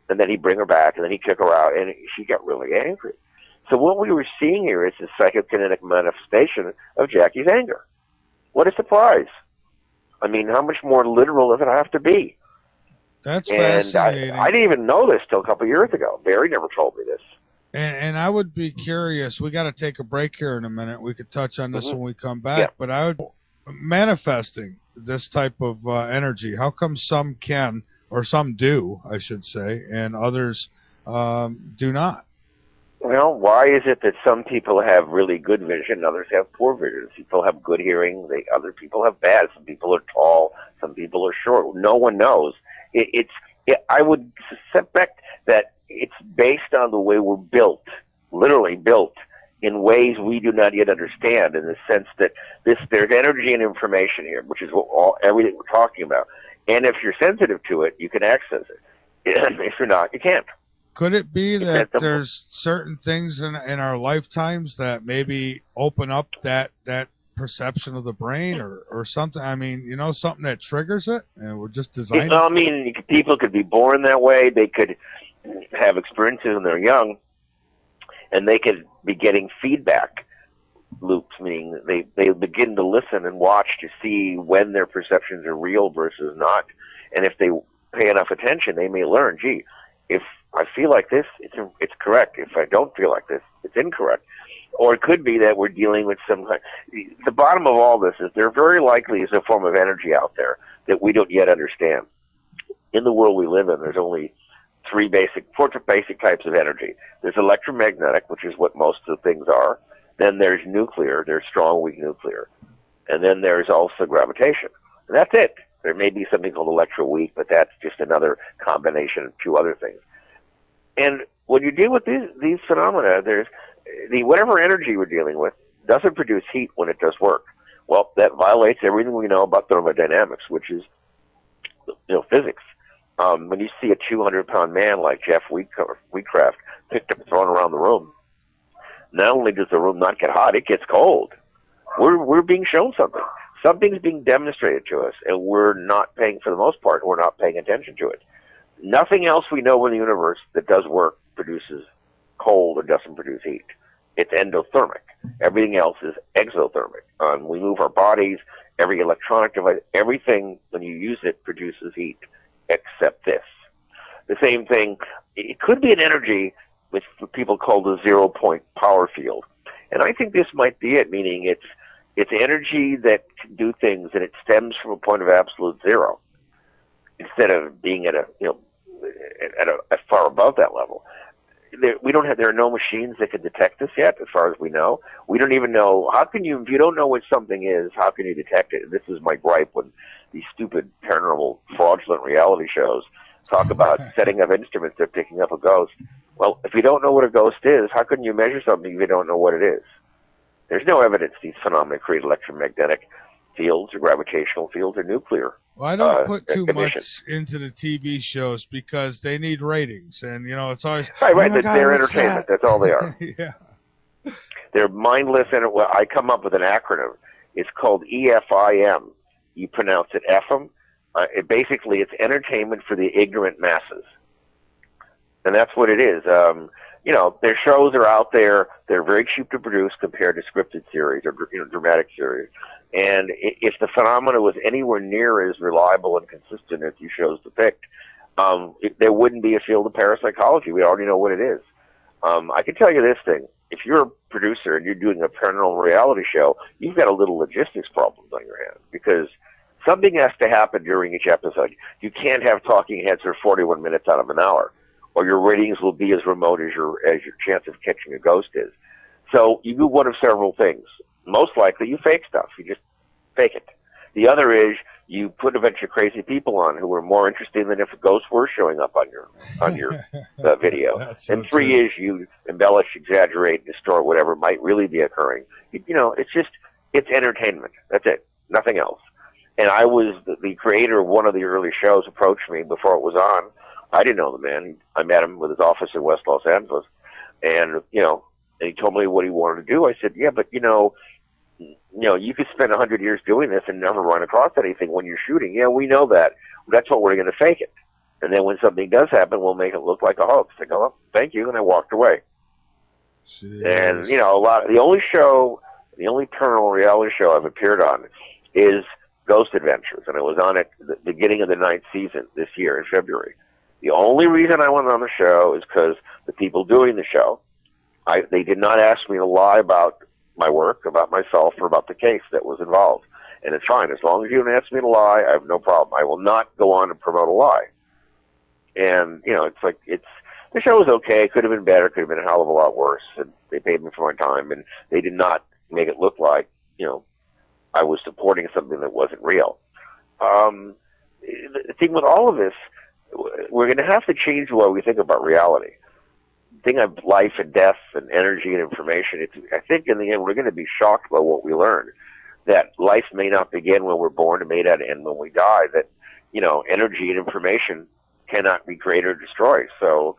and then he'd bring her back, and then he'd kick her out, and she got really angry. So what we were seeing here is a psychokinetic manifestation of Jackie's anger. What a surprise. I mean, how much more literal does it have to be? That's fascinating. I didn't even know this till a couple of years ago. Barry never told me this. And I would be curious. We got to take a break here in a minute. We could touch on this when we come back. Yeah. But I would manifesting this type of energy. How come some can, or some do, I should say, and others do not? Well, why is it that some people have really good vision, others have poor vision? People have good hearing, other people have bad. Some people are tall, some people are short. No one knows. I would suspect that it's based on the way we're built, literally built, in ways we do not yet understand, in the sense that there's energy and information here, which is everything we're talking about. And if you're sensitive to it, you can access it. If you're not, you can't. Could it be that there's certain things in our lifetimes that maybe open up that perception of the brain or something? I mean, something that triggers it, and we're just designed. I mean, people could be born that way. They could have experiences when they're young, and they could be getting feedback loops, meaning they begin to listen and watch to see when their perceptions are real versus not. And if they pay enough attention, they may learn, gee, if I feel like this, it's correct. If I don't feel like this, it's incorrect. Or it could be that we're dealing with the bottom of all this is there very likely is a form of energy out there that we don't yet understand. In the world we live in, there's only four basic types of energy. There's electromagnetic, which is what most of the things are. Then there's nuclear. There's strong, weak nuclear. And then there's also gravitation. And that's it. There may be something called electroweak, but that's just another combination of two other things. And when you deal with these phenomena, there's whatever energy we're dealing with doesn't produce heat when it does work. Well, that violates everything we know about thermodynamics, which is physics. When you see a 200-pound man like Jeff Wheatcraft picked up and thrown around the room, not only does the room not get hot, it gets cold. We're being shown something. Something's being demonstrated to us, and we're not paying, for the most part, we're not paying attention to it. Nothing else we know in the universe that does work produces cold or doesn't produce heat. It's endothermic. Everything else is exothermic. We move our bodies, every electronic device, everything, when you use it, produces heat, except this. The same thing, it could be an energy which people call the zero-point power field. And I think this might be it, meaning it's energy that can do things, and it stems from a point of absolute zero, instead of being at a far above that level. There are no machines that can detect this yet, as far as we know. We don't even know, if you don't know what something is, how can you detect it? And this is my gripe when these stupid paranormal fraudulent reality shows talk about setting up instruments that are picking up a ghost. Well, if you don't know what a ghost is, how can you measure something if you don't know what it is? There's no evidence these phenomena create electromagnetic fields or gravitational fields or nuclear. Well, I don't put too much into the TV shows because they need ratings, and it's always right. They're entertainment. That's all they are. Yeah, they're mindless, and I come up with an acronym. It's called EFIM. You pronounce it EFIM. It's entertainment for the ignorant masses, and that's what it is. Their shows are out there. They're very cheap to produce compared to scripted series or dramatic series. And if the phenomena was anywhere near as reliable and consistent as these shows depict, there wouldn't be a field of parapsychology. We already know what it is. I can tell you this thing. If you're a producer and you're doing a paranormal reality show, you've got a little logistics problems on your hands, because something has to happen during each episode. You can't have talking heads for 41 minutes out of an hour, or your ratings will be as remote as your chance of catching a ghost is. So you do one of several things. Most likely you fake stuff. You just fake it. The other is you put a bunch of crazy people on who are more interesting than if ghosts were showing up on your video. And three is you embellish, exaggerate, distort whatever might really be occurring. It's entertainment. That's it. Nothing else. And I was the creator of one of the early shows approached me before it was on. I didn't know the man. I met him with his office in West Los Angeles, and he told me what he wanted to do. I said, yeah, but you could spend 100 years doing this and never run across anything when you're shooting. Yeah, we know that. That's what we're going to fake it. And then when something does happen, we'll make it look like a hoax. I go, oh, thank you, and I walked away. Jeez. And the only paranormal reality show I've appeared on is Ghost Adventures, and I was on it at the beginning of the 9th season this year in February. The only reason I went on the show is because the people doing the show, they did not ask me to lie about my work, about myself, or about the case that was involved. And it's fine. As long as you don't ask me to lie, I have no problem. I will not go on and promote a lie. And, The show was okay. It could have been better. Could have been a hell of a lot worse. And they paid me for my time, and they did not make it look like, I was supporting something that wasn't real. The thing with all of this, we're going to have to change the way we think about reality. The thing of life and death and energy and information, I think in the end we're going to be shocked by what we learn. That life may not begin when we're born, it may not end when we die, that, energy and information cannot be created or destroyed. So,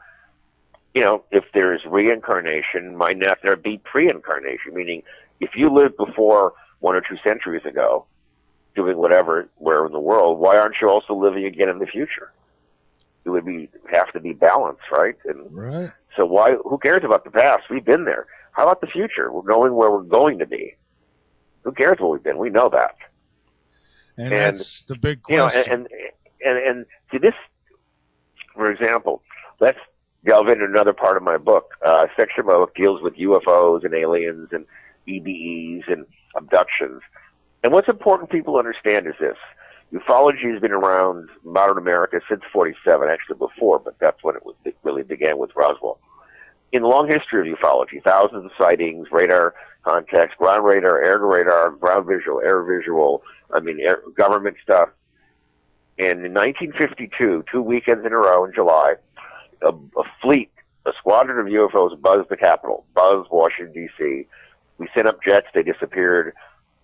if there's reincarnation, might not there be pre-incarnation? Meaning, if you lived before 1 or 2 centuries ago, doing whatever, where in the world, why aren't you also living again in the future? It would have to be balanced, right? And right. So who cares about the past? We've been there. How about the future? We're knowing where we're going to be. Who cares where we've been? We know that. And that's the big question. And to this, for example, let's delve into another part of my book. A section of my book deals with UFOs and aliens and EBEs and abductions. And what's important people understand is this. Ufology has been around modern America since 47, actually before, but that's when it really began with Roswell. In the long history of ufology, thousands of sightings, radar contacts, ground radar, air radar, ground visual, air visual, government stuff. And in 1952, 2 weekends in a row in July, a squadron of UFOs buzzed the Capitol, buzzed Washington, D.C. We sent up jets, they disappeared.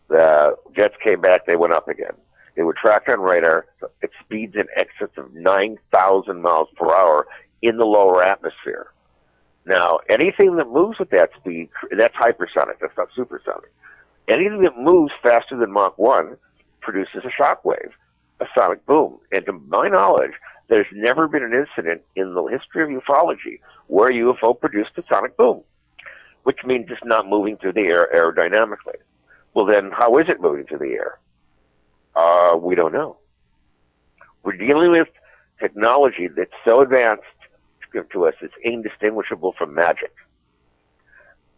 The jets came back, they went up again. They were tracked on radar at speeds in excess of 9,000 miles per hour in the lower atmosphere. Now, anything that moves with that speed, that's hypersonic, that's not supersonic. Anything that moves faster than Mach 1 produces a shock wave, a sonic boom. And to my knowledge, there's never been an incident in the history of ufology where a UFO produced a sonic boom, which means it's not moving through the air aerodynamically. Well, then how is it moving through the air? We don't know. We're dealing with technology that's so advanced to us, it's indistinguishable from magic.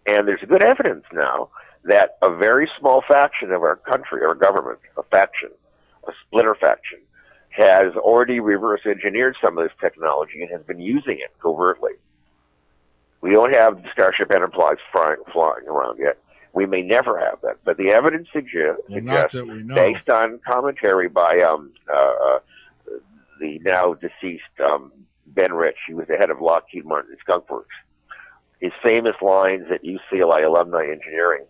And there's good evidence now that a very small faction of our country, our government, a splitter faction, has already reverse engineered some of this technology and has been using it covertly. We don't have the Starship Enterprise flying around yet. We may never have that, but the evidence suggests, based on commentary by the now deceased Ben Rich, he was the head of Lockheed Martin Skunk Works. His famous lines at UCLA Alumni Engineering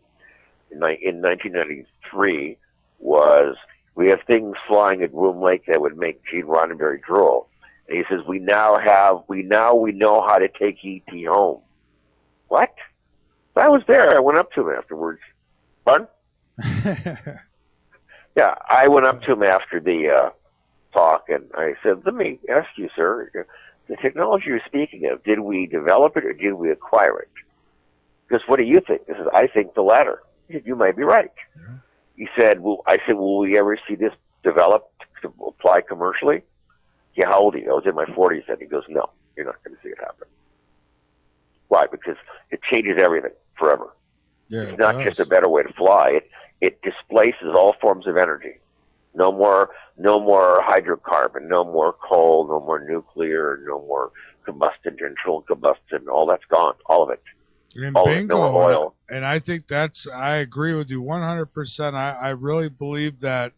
in 1993 was, "We have things flying at Groom Lake that would make Gene Roddenberry drool." And he says, we know how to take E.T. home." What? I was there. I went up to him afterwards. Pardon? Yeah, I went up to him after the talk, and I said, "Let me ask you, sir, the technology you're speaking of, did we develop it or did we acquire it? Because what do you think?" He says, "I think the latter." He said, "You might be right." Yeah. He said, "Will we ever see this developed to apply commercially?" "Yeah, how old are you?" "I was in my 40s." And he goes, "No, you're not going to see it happen." Why? Because it changes everything forever. Yeah, it's not just a better way to fly. It displaces all forms of energy. No more hydrocarbon, no more coal, no more nuclear, no more combustion, internal combustion. All that's gone. All of it. And all bingo. Of it, no oil. And I think I agree with you 100%. I really believe that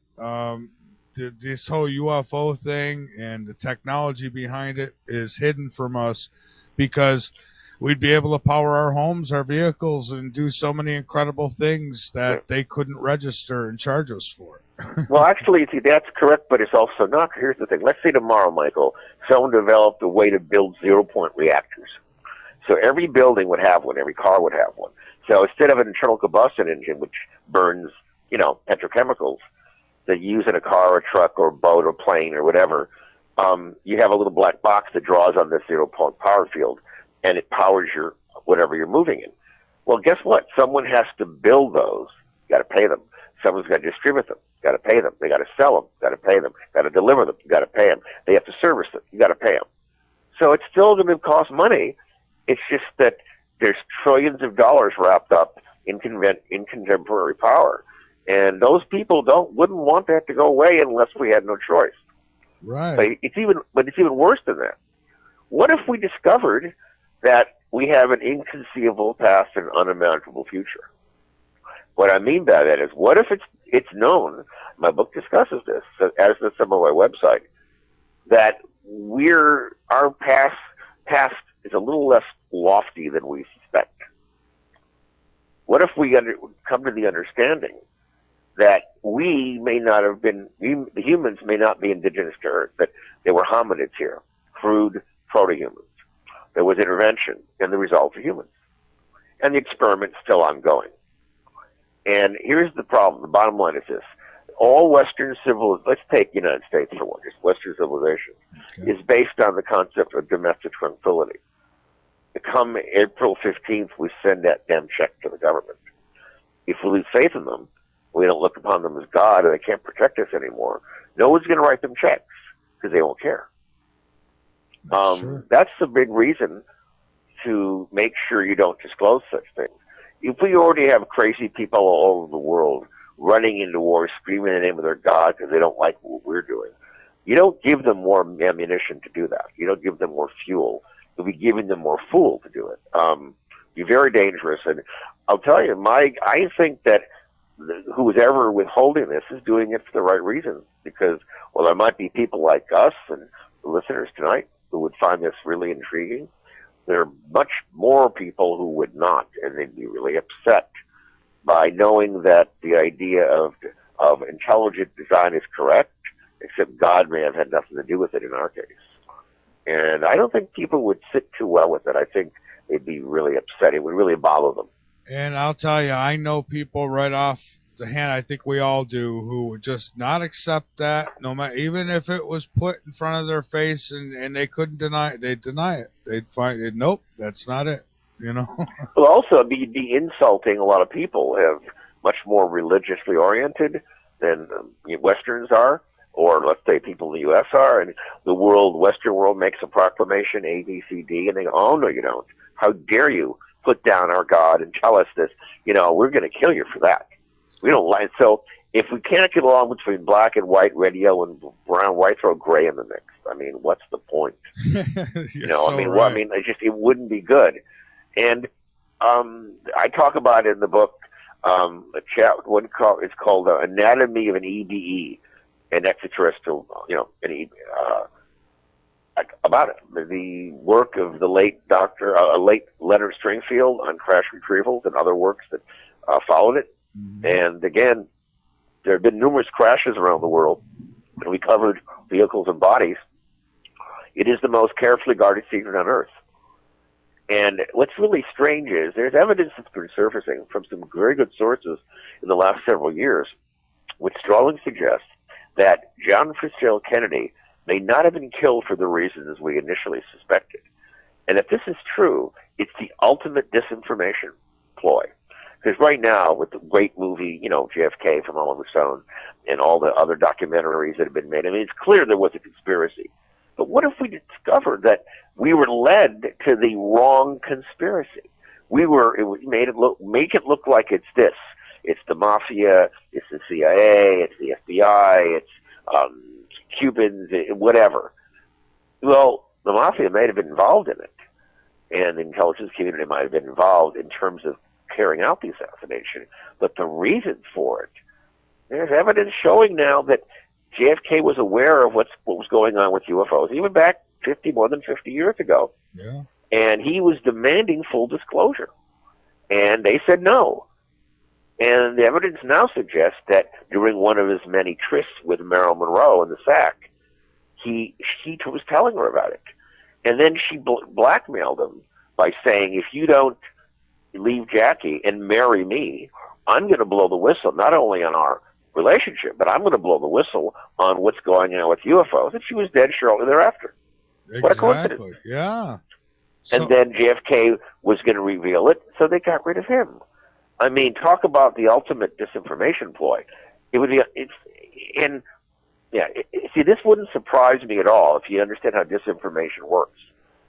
this whole UFO thing and the technology behind it is hidden from us because we'd be able to power our homes, our vehicles, and do so many incredible things that they couldn't register and charge us for. Well, actually, that's correct, but it's also not. Here's the thing. Let's say tomorrow, Michael, someone developed a way to build zero-point reactors. So every building would have one, every car would have one. So instead of an internal combustion engine, which burns, petrochemicals that you use in a car or a truck or a boat or plane or whatever, you have a little black box that draws on this zero-point power field, and it powers whatever you're moving in. Well, guess what? Someone has to build those. You got to pay them. Someone's got to distribute them. Got to pay them. They got to sell them. Got to pay them. Got to deliver them. You got to pay them. They have to service them. You got to pay them. So it's still going to cost money. It's just that there's trillions of dollars wrapped up in contemporary power, and those people wouldn't want that to go away unless we had no choice. Right. But it's even worse than that. what if we discovered that we have an inconceivable past and unimaginable future? What I mean by that is, what if it's known, my book discusses this, as does some of my website, that our past is a little less lofty than we suspect. What if we come to the understanding that we may not have been, the humans may not be indigenous to Earth, that there were hominids here, crude proto-humans. There was intervention, and the results are humans. And the experiment's still ongoing. And here's the problem. The bottom line is this. All Western civilizations, let's take the United States for one, just Western civilization, is based on the concept of domestic tranquility. Come April 15th, we send that damn check to the government. If we lose faith in them, we don't look upon them as God, and they can't protect us anymore, no one's going to write them checks because they won't care. That's the big reason to make sure you don't disclose such things. If we already have crazy people all over the world running into war, screaming in the name of their God because they don't like what we're doing, you don't give them more ammunition to do that. You don't give them more fuel. You'll be giving them more fuel to do it. Be very dangerous. And I'll tell you, I think that who's ever withholding this is doing it for the right reasons. Because, well, there might be people like us and the listeners tonight who would find this really intriguing. There are much more people who would not, and they'd be really upset by knowing that the idea of intelligent design is correct, except God may have had nothing to do with it in our case. And I don't think people would sit too well with it. I think they'd be really upset. It would really bother them. And I'll tell you, I know people right off the hand, I think we all do, who would just not accept that, no matter, even if it was put in front of their face and they couldn't deny it, they'd deny it. They'd find it, nope, that's not it, you know. Well, also, be insulting. A lot of people have much more religiously oriented than Westerns are, or let's say people in the U.S. are, and the Western world makes a proclamation, A, B, C, D, and they go, oh, no, you don't. How dare you put down our God and tell us this? We're going to kill you for that. We don't like. So if we can't get along between black and white, red, yellow, and brown, why throw gray in the mix? I mean, what's the point? It wouldn't be good. And I talk about in the book it's called Anatomy of an EBE, an extraterrestrial, about it. The work of the late late Leonard Stringfield on crash retrievals and other works that followed it. Mm-hmm. And again, there have been numerous crashes around the world, and we covered vehicles and bodies. It is the most carefully guarded secret on Earth. And what's really strange is there's evidence that's been surfacing from some very good sources in the last several years, which strongly suggests that John Fitzgerald Kennedy may not have been killed for the reasons we initially suspected. And if this is true, it's the ultimate disinformation ploy. Because right now, with the great movie, JFK from Oliver Stone, and all the other documentaries that have been made, I mean, it's clear there was a conspiracy. But what if we discovered that we were led to the wrong conspiracy? Make it look like it's this. It's the mafia, it's the CIA, it's the FBI, it's Cubans, whatever. Well, the mafia may have been involved in it, and the intelligence community might have been involved in terms of carrying out the assassination. But the reasons for it, there's evidence showing now that JFK was aware of what was going on with UFOs, even back more than 50 years ago. Yeah. And he was demanding full disclosure. And they said no. And the evidence now suggests that during one of his many trysts with Marilyn Monroe in the sack, he was telling her about it. And then she blackmailed him by saying, if you don't leave Jackie and marry me, I'm going to blow the whistle, not only on our relationship, but I'm going to blow the whistle on what's going on with UFOs. And she was dead shortly thereafter. Exactly. What a coincidence. Yeah. And then JFK was going to reveal it, so they got rid of him. I mean, talk about the ultimate disinformation ploy. See, this wouldn't surprise me at all if you understand how disinformation works.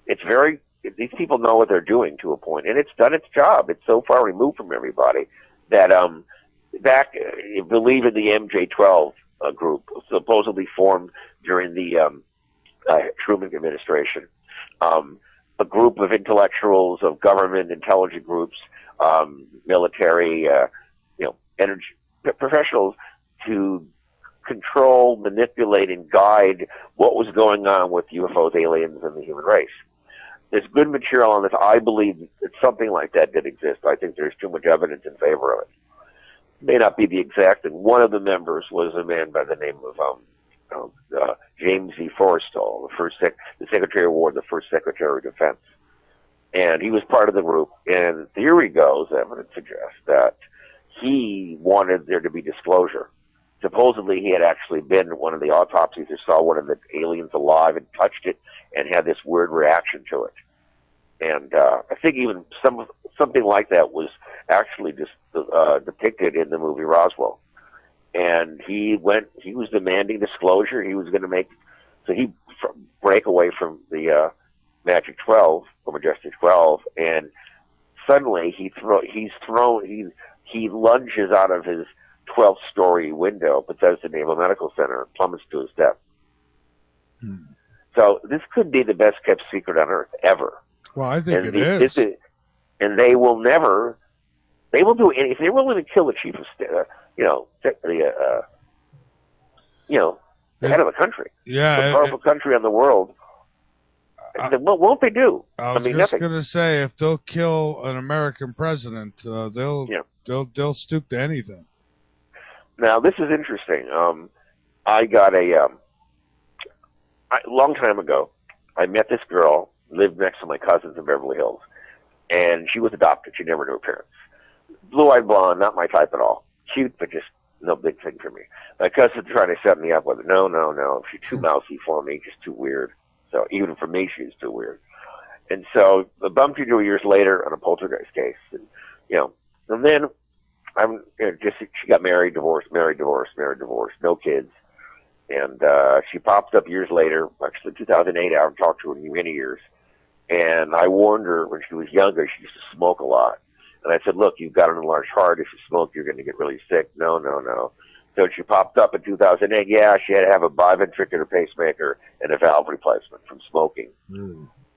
These people know what they're doing to a point, and it's done its job. It's so far removed from everybody that believe in the MJ-12 group, supposedly formed during the Truman administration. a group of intellectuals, of government intelligence groups, military, energy professionals to control, manipulate, and guide what was going on with UFOs, aliens, and the human race. There's good material on this. I believe that something like that did exist. I think there's too much evidence in favor of it. May not be the exact thing. One of the members was a man by the name of James E. Forrestal, the Secretary of War, the first Secretary of Defense. And he was part of the group. And theory goes, evidence suggests, that he wanted there to be disclosure. Supposedly, he had actually been at one of the autopsies or saw one of the aliens alive and touched it and had this weird reaction to it. And I think even something like that was actually depicted in the movie Roswell. And he was demanding disclosure. He was going to break away from the Magic 12 or Majestic 12, and suddenly he lunges out of his 12th-story window, Bethesda Naval Medical Center, and plummets to his death. So this could be the best-kept secret on Earth ever. Well, I think it is. And they will never. They will do anything. If they're willing to kill the chief of the head of a country, the powerful country in the world. What won't they do? I was just going to say, if they'll kill an American president, they'll stoop to anything. Now, this is interesting. I got a long time ago. I met this girl, lived next to my cousins in Beverly Hills, and she was adopted. She never knew her parents. Blue-eyed blonde, not my type at all. Cute, but just no big thing for me. My cousin's trying to set me up with her. No. She's too mousy for me, just too weird. So even for me, she's too weird. And so I bumped into her years later on a poltergeist case. And, and then she got married, divorced, no kids. And she popped up years later, actually 2008, I haven't talked to her in many years. And I warned her when she was younger, she used to smoke a lot. And I said, look, you've got an enlarged heart. If you smoke, you're going to get really sick. No. So she popped up in 2008. Yeah, she had to have a biventricular pacemaker and a valve replacement from smoking.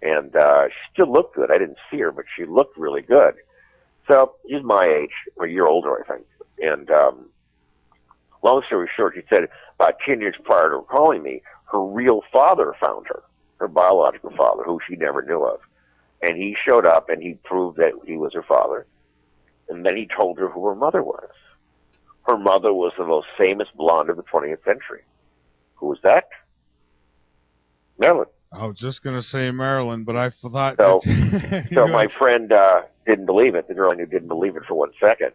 And she still looked good. I didn't see her, but she looked really good. So she's my age, or a year older, I think. And long story short, she said about 10 years prior to calling me, her real father found her, her biological father, who she never knew of. And he showed up, and he proved that he was her father. And then he told her who her mother was. Her mother was the most famous blonde of the 20th century. Who was that? Marilyn. I was just going to say Marilyn, but I thought... So my friend didn't believe it. The girl I knew didn't believe it for 1 second.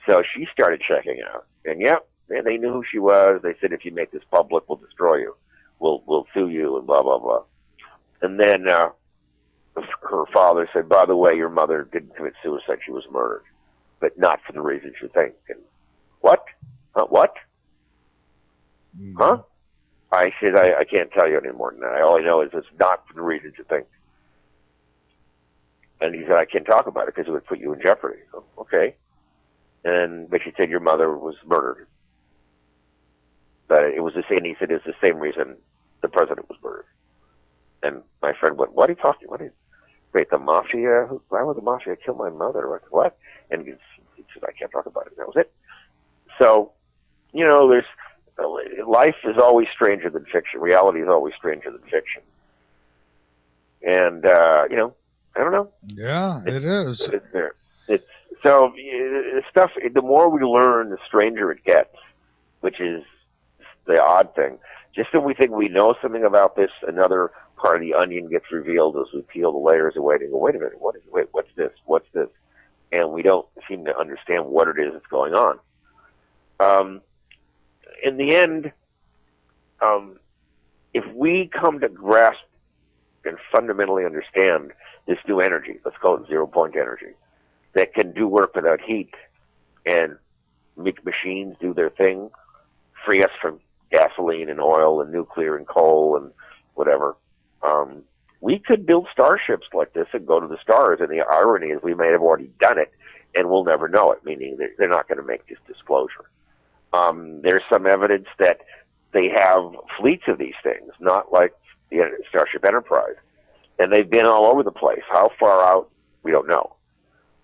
So she started checking out. And they knew who she was. They said, if you make this public, we'll destroy you. We'll sue you and blah, blah, blah. And then her father said, by the way, your mother didn't commit suicide. She was murdered. But not for the reasons you think. And what? What? Huh? I said, I can't tell you any more than that. All I know is it's not for the reasons you think. And he said, I can't talk about it because it would put you in jeopardy. So, okay. But she said, your mother was murdered. But it was the same, he said, it's the same reason the president was murdered. And my friend went, what are you talking about? Wait, the mafia? Why would the mafia kill my mother? What? And he said, I can't talk about it. And that was it. So, life is always stranger than fiction. Reality is always stranger than fiction. And, I don't know. Yeah, it is. So, stuff, the more we learn, the stranger it gets, which is the odd thing. Just when we think we know something about this, another part of the onion gets revealed as we peel the layers away and go, wait a minute, what's this? What's this? And we don't seem to understand what it is that's going on. In the end, if we come to grasp and fundamentally understand this new energy, let's call it zero-point energy, that can do work without heat and make machines do their thing, free us from gasoline and oil and nuclear and coal and whatever, we could build starships like this and go to the stars. And the irony is we may have already done it and we'll never know it, meaning they're not going to make this disclosure. There's some evidence that they have fleets of these things, not like the Starship Enterprise, and they've been all over the place. How far out, we don't know.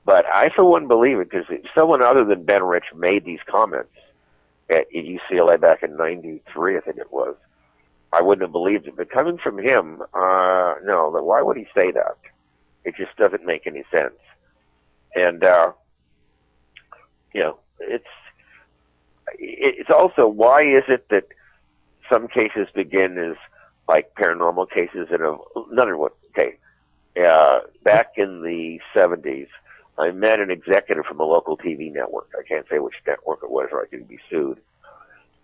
But I, for one, believe it, because if someone other than Ben Rich made these comments at UCLA back in '93, I think it was, I wouldn't have believed it. But coming from him, no, why would he say that? It just doesn't make any sense. And, you know, it's also, why is it that some cases begin as like paranormal cases and back in the 70s, I met an executive from a local TV network. I can't say which network it was, or I could be sued.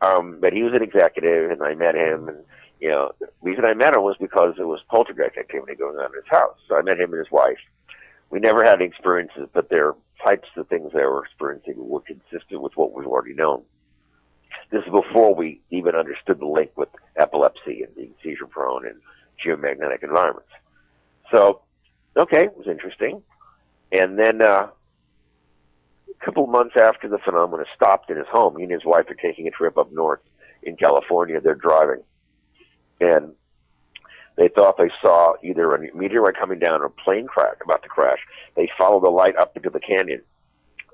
But he was an executive, and I met him, and you know, the reason I met him was because there was poltergeist activity going on in his house. So I met him and his wife. We never had any experiences, but their types of things they were experiencing were consistent with what we've already known. This is before we even understood the link with epilepsy and being seizure prone and geomagnetic environments. So, okay, it was interesting. And then a couple of months after the phenomena stopped in his home, he and his wife are taking a trip up north in California. They're driving. And they thought they saw either a meteorite coming down or a plane about to crash. They followed the light up into the canyon,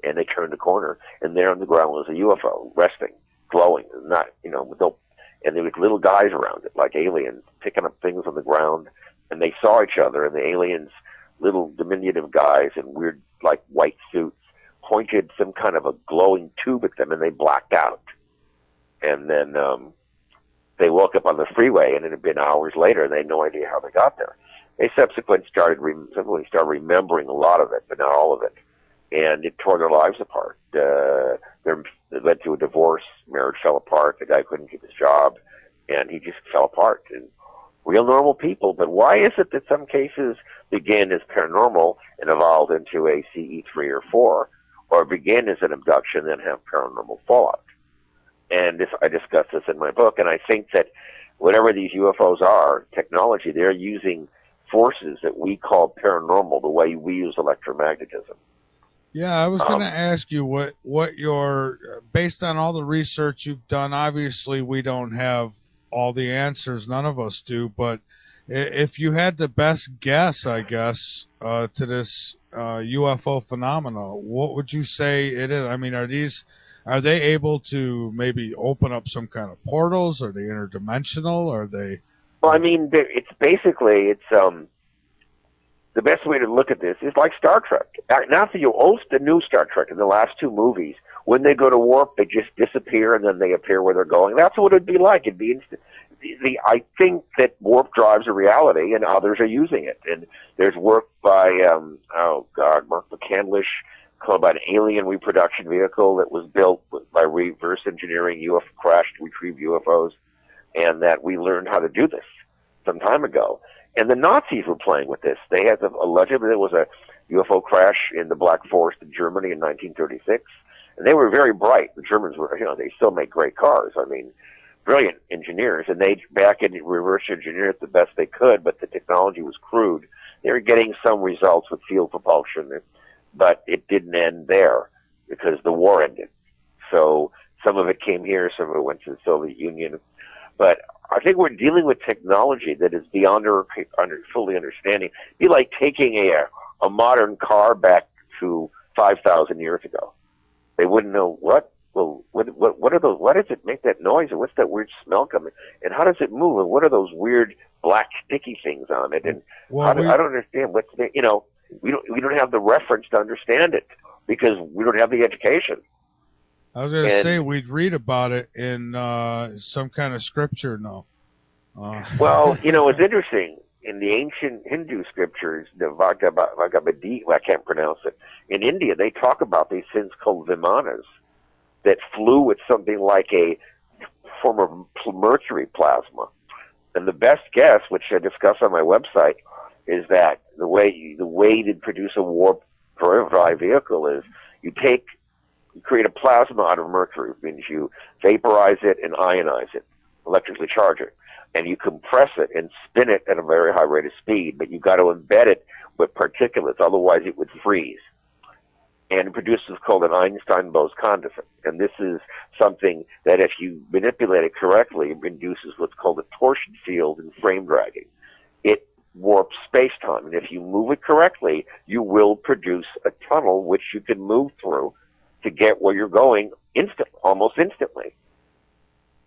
and they turned the corner, and there on the ground was a UFO resting, glowing, not, you know, with no, and there was little guys around it, like aliens, picking up things on the ground, and they saw each other, and the aliens, little diminutive guys in weird, like, white suits, pointed some kind of a glowing tube at them, and they blacked out. And then they woke up on the freeway, and it had been hours later, and they had no idea how they got there. They subsequently started remembering a lot of it, but not all of it. And it tore their lives apart. They led to a divorce. Marriage fell apart. The guy couldn't keep his job, and he just fell apart. And real normal people. But why is it that some cases begin as paranormal and evolved into a CE3 or 4, or begin as an abduction and have paranormal fallout? And I discuss this in my book, and I think that whatever these UFOs are, technology, they're using forces that we call paranormal the way we use electromagnetism. Yeah, I was going to ask you what your, based on all the research you've done, obviously we don't have all the answers, none of us do, but if you had the best guess, I guess, to this UFO phenomena, what would you say it is? I mean, are they able to maybe open up some kind of portals? Are they interdimensional? Are they? Well, I mean, it's basically, the best way to look at this is like Star Trek. Not the new Star Trek in the last two movies. When they go to warp, they just disappear and then they appear where they're going. That's what it'd be like. It'd be instant. I think that warp drives a reality, and others are using it. And there's work by Mark McCandlish called about an alien reproduction vehicle that was built by reverse engineering crashed retrieved UFOs, and that we learned how to do this some time ago. And the Nazis were playing with this. They had allegedly there was a UFO crash in the Black Forest in Germany in 1936, and they were very bright. The Germans were, they still make great cars. I mean, brilliant engineers, and they back in reverse engineered it the best they could, but the technology was crude. They were getting some results with field propulsion, but it didn't end there because the war ended. So some of it came here, some of it went to the Soviet Union. But I think we're dealing with technology that is beyond our fully understanding. It'd be like taking a modern car back to 5,000 years ago. They wouldn't know what are those? Why does it make that noise? And what's that weird smell coming? And how does it move? And what are those weird black sticky things on it? And I don't understand what's the, we don't have the reference to understand it because we don't have the education. I was going to say we'd read about it in some kind of scripture. No. Well, it's interesting. In the ancient Hindu scriptures, the Bhagavad-gita, I can't pronounce it. In India, they talk about these things called vimanas that flew with something like a form of mercury plasma. And the best guess, which I discuss on my website, is that the way to produce a warp drive vehicle is you create a plasma out of mercury, which means you vaporize it and ionize it, electrically charge it, and you compress it and spin it at a very high rate of speed, but you've got to embed it with particulates, otherwise it would freeze. And it produces what's called an Einstein-Bose condensate. And this is something that if you manipulate it correctly, it induces what's called a torsion field and frame dragging. It warp space-time. And if you move it correctly, you will produce a tunnel which you can move through to get where you're going almost instantly.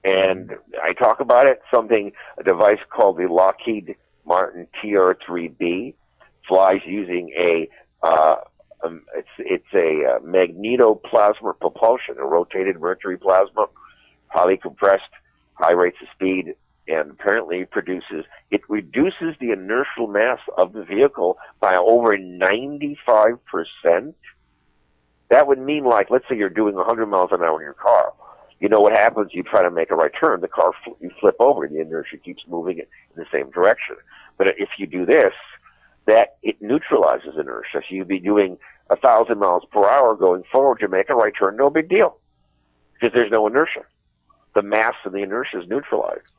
And I talk about it, a device called the Lockheed Martin TR-3B, flies using it's a magnetoplasma propulsion, a rotated mercury plasma, highly compressed, high rates of speed, and apparently it reduces the inertial mass of the vehicle by over 95%. That would mean, like, let's say you're doing 100 miles an hour in your car. You know what happens? You try to make a right turn, the car, you flip over, and the inertia keeps moving it in the same direction. But if you do this, that it neutralizes inertia. So you'd be doing 1,000 miles per hour going forward to make a right turn, no big deal, because there's no inertia. The mass of the inertia is neutralized.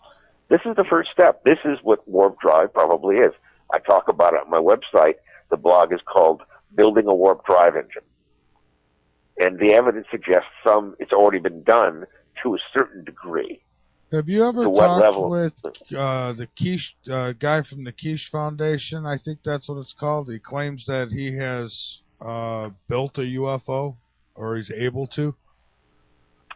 This is the first step. This is what warp drive probably is. I talk about it on my website. The blog is called Building a Warp Drive Engine. And the evidence suggests it's already been done to a certain degree. Have you ever talked with the Quiche guy from the Quiche Foundation? I think that's what it's called. He claims that he has built a UFO, or he's able to.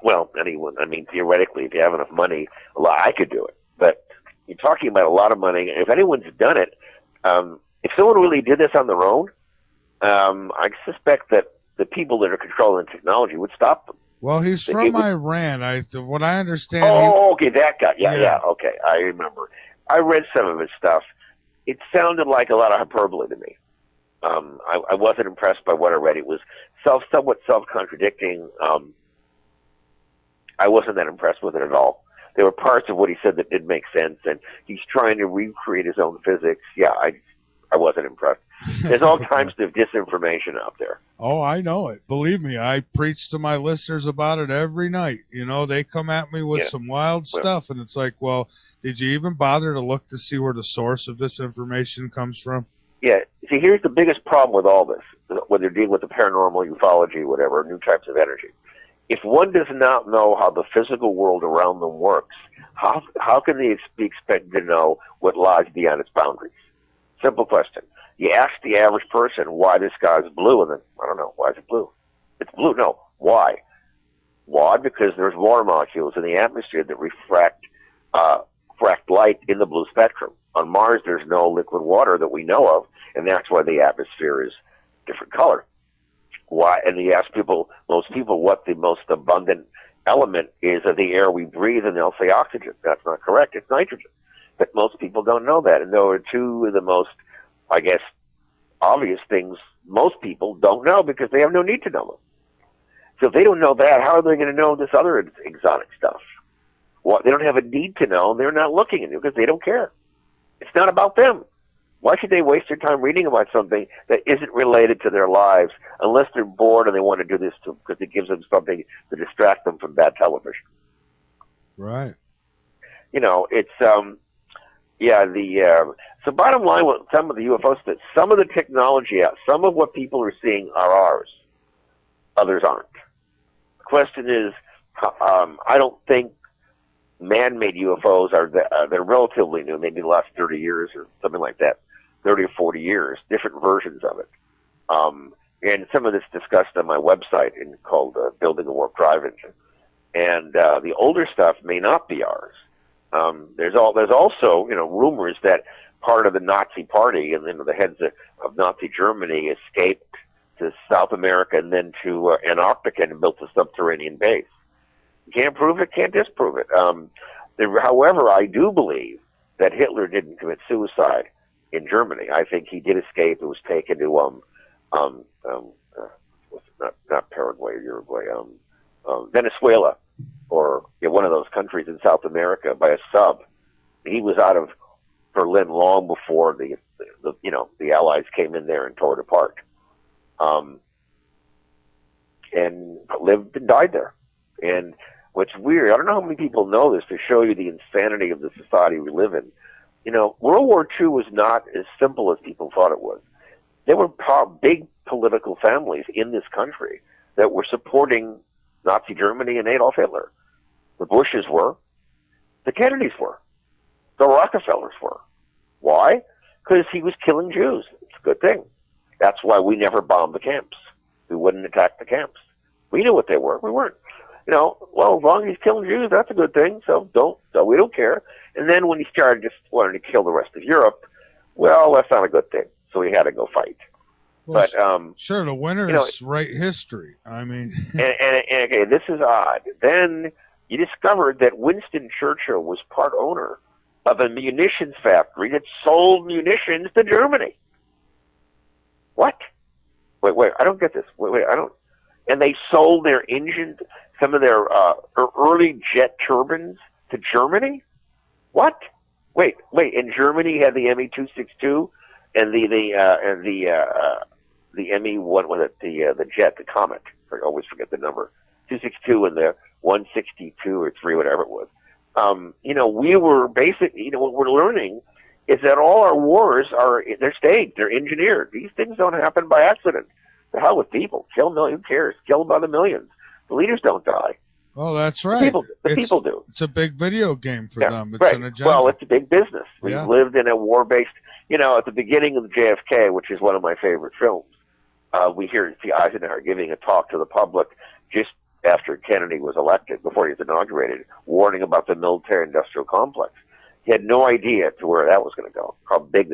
Well, theoretically, if you have enough money, I could do it. But you're talking about a lot of money. If anyone's done it, if someone really did this on their own, I suspect that the people that are controlling the technology would stop them. Well, he's from Iran. What I understand. Okay, that guy. Yeah. Okay, I remember. I read some of his stuff. It sounded like a lot of hyperbole to me. I wasn't impressed by what I read. It was somewhat self-contradicting. I wasn't that impressed with it at all. There were parts of what he said that did make sense, and he's trying to recreate his own physics. Yeah, I wasn't impressed. There's all kinds of disinformation out there. Oh, I know it. Believe me, I preach to my listeners about it every night. You know, they come at me with some wild stuff, and it's like, well, did you even bother to look to see where the source of this information comes from? Yeah. See, here's the biggest problem with all this, whether you're dealing with the paranormal, ufology, whatever, new types of energy. If one does not know how the physical world around them works, how can they be expected to know what lies beyond its boundaries? Simple question. You ask the average person why the sky is blue, and then, I don't know, why is it blue? It's blue. No. Why? Why? Because there's water molecules in the atmosphere that refract light in the blue spectrum. On Mars, there's no liquid water that we know of, and that's why the atmosphere is different color. Why? And you ask most people what the most abundant element is of the air we breathe, and they'll say oxygen. That's not correct. It's nitrogen. But most people don't know that. And there are two of the most, I guess, obvious things most people don't know because they have no need to know them. So if they don't know that, how are they going to know this other exotic stuff? Well, they don't have a need to know, and they're not looking into it because they don't care. It's not about them. Why should they waste their time reading about something that isn't related to their lives unless they're bored and they want to do this because it gives them something to distract them from bad television? Right. You know, it's, so bottom line with some of the UFOs, that some of the technology, some of what people are seeing are ours. Others aren't. The question is, I don't think man-made UFOs they're relatively new, maybe the last 30 years or something like that, 30 or 40 years, different versions of it. And some of this discussed on my website called Building a Warp Drive Engine. And the older stuff may not be ours. There's also, rumors that part of the Nazi party and then the heads of Nazi Germany escaped to South America and then to Antarctica and built a subterranean base. Can't prove it, can't disprove it. However, I do believe that Hitler didn't commit suicide in Germany. I think he did escape. It was taken to not Paraguay or Uruguay, Venezuela, or one of those countries in South America by a sub. He was out of Berlin long before the Allies came in there and tore it apart, and lived and died there. And what's weird, I don't know how many people know this to show you the insanity of the society we live in. World War II was not as simple as people thought it was. There were big political families in this country that were supporting Nazi Germany and Adolf Hitler. The Bushes were. The Kennedys were. The Rockefellers were. Why? Because he was killing Jews. It's a good thing. That's why we never bombed the camps. We wouldn't attack the camps. We knew what they were. We weren't. Well, as long as he's killing Jews, that's a good thing. So we don't care. And then when he started just wanting to kill the rest of Europe, well, that's not a good thing. So we had to go fight. Well, But sure, the winners write history. I mean, and okay, this is odd. Then you discovered that Winston Churchill was part owner of a munitions factory that sold munitions to Germany. What? Wait, I don't get this. Wait, I don't. And they sold their engines, some of their early jet turbines to Germany? What? Wait, and Germany had the ME-262 and the ME, what was it, the jet, the Comet. I always forget the number. 262 and the 162 or 3, whatever it was. We were basically, what we're learning is that all our wars they're staged, they're engineered. These things don't happen by accident. The hell with people. Kill millions, who cares? Kill them by the millions. The leaders don't die. Oh, that's right. The people do. It's a big video game for them. It's right. an agenda. Well, it's a big business. We lived in a war-based, at the beginning of the JFK, which is one of my favorite films, we hear Eisenhower giving a talk to the public just after Kennedy was elected, before he was inaugurated, warning about the military-industrial complex. He had no idea to where that was going to go, how big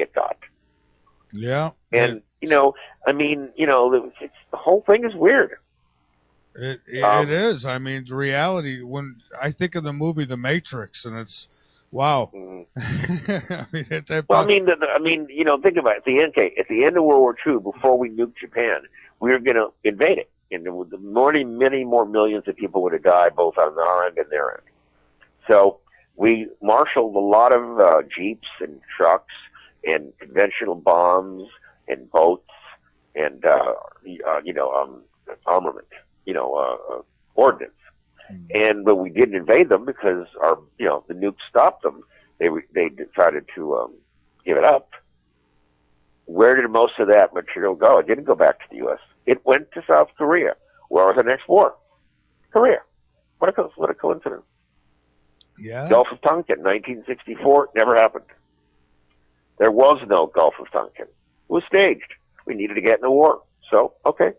it got. Yeah. And, the whole thing is weird. It is. I mean, the reality, when I think of the movie The Matrix, and it's, wow. I mean, think about it. At the end of World War II, before we nuked Japan, we were going to invade it. And many more millions of people would have died, both on our end and their end. So we marshaled a lot of jeeps and trucks and conventional bombs and boats and armament, ordnance. But we didn't invade them because the nukes stopped them. They decided to give it up. Where did most of that material go? It didn't go back to the U.S. It went to South Korea. Where was the next war? Korea. What a coincidence. Yeah. Gulf of Tonkin, 1964, never happened. There was no Gulf of Tonkin. It was staged. We needed to get in the war. So, okay.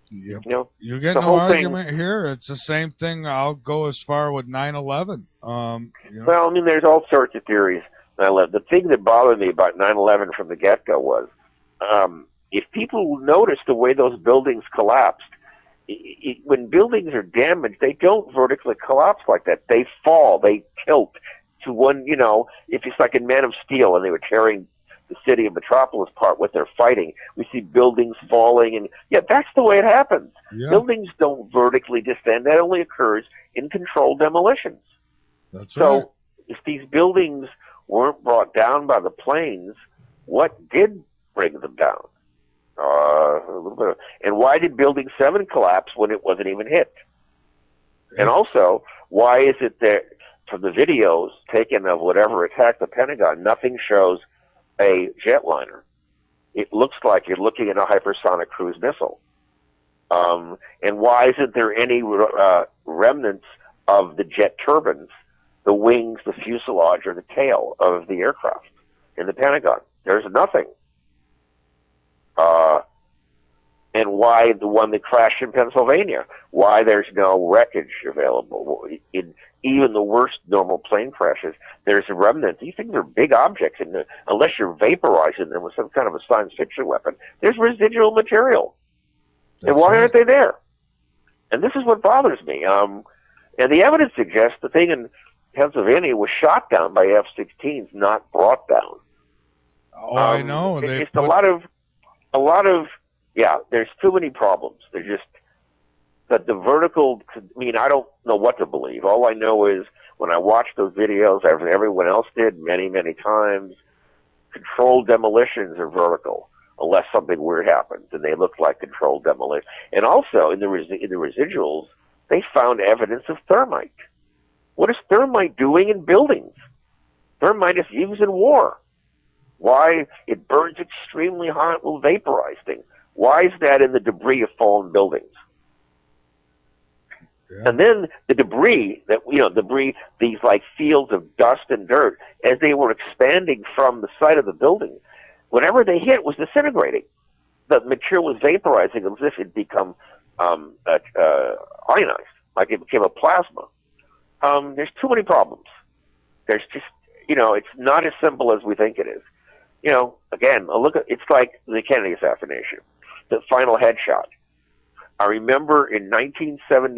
Yep. You get no argument here. It's the same thing. I'll go as far with 9/11. Well, there's all sorts of theories. The thing that bothered me about 9/11 from the get-go was, if people notice the way those buildings collapsed, when buildings are damaged, they don't vertically collapse like that. They fall. They tilt to one, if it's like in Man of Steel, and they were tearing the city of Metropolis apart, what they're fighting. We see buildings falling, and that's the way it happens. Yeah. Buildings don't vertically descend. That only occurs in controlled demolitions. That's right. So if these buildings weren't brought down by the planes, what did bring them down? A little bit. And why did Building 7 collapse when it wasn't even hit? And also, why is it that from the videos taken of whatever attacked the Pentagon, nothing shows a jetliner? It looks like you're looking at a hypersonic cruise missile. And why isn't there any remnants of the jet turbines, the wings, the fuselage, or the tail of the aircraft in the Pentagon? There's nothing. And why the one that crashed in Pennsylvania? Why there's no wreckage available? In even the worst normal plane crashes, there's a remnant. These things are big objects, and unless you're vaporizing them with some kind of a science fiction weapon, there's residual material. And why aren't they there? And this is what bothers me. And the evidence suggests the thing in Pennsylvania was shot down by F-16s, not brought down. Oh, I know. It's a lot of, there's too many problems. There's just that the vertical, I don't know what to believe. All I know is when I watched those videos, everyone else did many, many times, controlled demolitions are vertical unless something weird happens, and they look like controlled demolition. And also in the residuals, they found evidence of thermite. What is thermite doing in buildings? Thermite is used in war. Why? It burns extremely hot, will vaporize things. Why is that in the debris of fallen buildings? Yeah. And then the debris these like fields of dust and dirt, as they were expanding from the side of the building, whatever they hit was disintegrating. The material was vaporizing as if it become ionized, like it became a plasma. There's too many problems. There's just, it's not as simple as we think it is. Again, it's like the Kennedy assassination, the final headshot. I remember in 1974-5,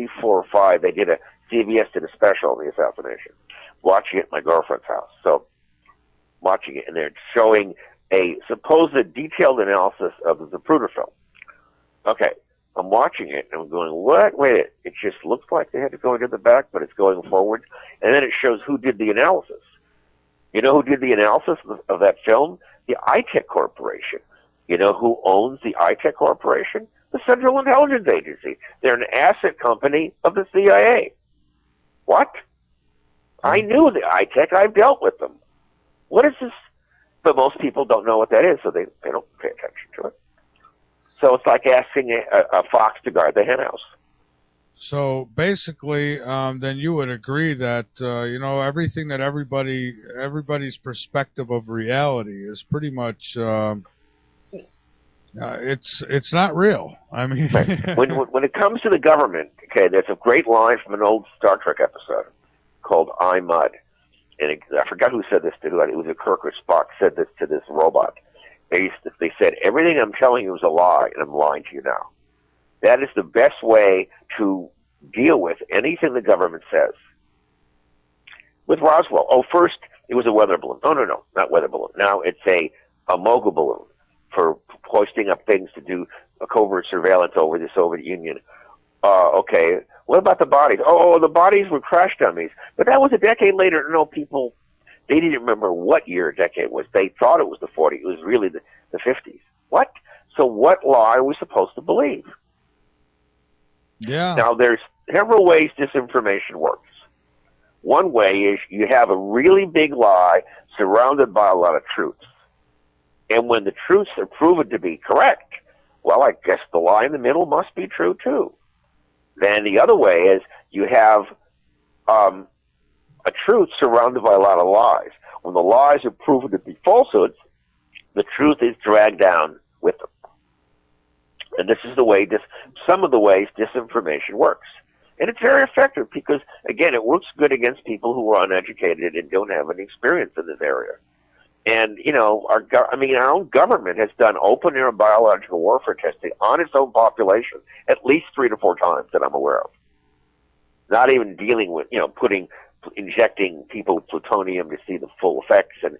CBS did a special on the assassination, watching it at my girlfriend's house. So, watching it, and they're showing a supposed detailed analysis of the Zapruder film. Okay, I'm watching it, and I'm going, what? Wait, it just looks like they had to go into the back, but it's going forward. And then it shows who did the analysis. You know who did the analysis of that film? The ITEC Corporation. You know who owns the ITEC Corporation? The Central Intelligence Agency. They're an asset company of the CIA. What? I knew the ITEC. I've dealt with them. What is this? But most people don't know what that is, so they don't pay attention to it. So it's like asking a fox to guard the henhouse. So basically, then you would agree that everything that everybody's perspective of reality is pretty much it's not real. I mean, right. when it comes to the government, okay, there's a great line from an old Star Trek episode called "I Mud," and I forgot who said this to who. It was a Kirk or Spock said this to this robot. They said, everything I'm telling you is a lie, and I'm lying to you now. That is the best way to deal with anything the government says. With Roswell, first it was a weather balloon. No, not weather balloon. Now it's a mogul balloon for hoisting up things to do a covert surveillance over the Soviet Union. Okay, what about the bodies? The bodies were crash dummies. But that was a decade later. No, people, they didn't remember what year or decade it was. They thought it was the 40s. It was really the 50s. What? So what lie are we supposed to believe? Yeah. Now, there's several ways disinformation works. One way is you have a really big lie surrounded by a lot of truths. And when the truths are proven to be correct, well, I guess the lie in the middle must be true too. Then the other way is you have a truth surrounded by a lot of lies. When the lies are proven to be falsehoods, the truth is dragged down with them. And this is some of the ways disinformation works. And it's very effective because, again, it works good against people who are uneducated and don't have any experience in this area. And, our own government has done open-air biological warfare testing on its own population at least 3 to 4 times that I'm aware of. Not even dealing with, injecting people with plutonium to see the full effects. And,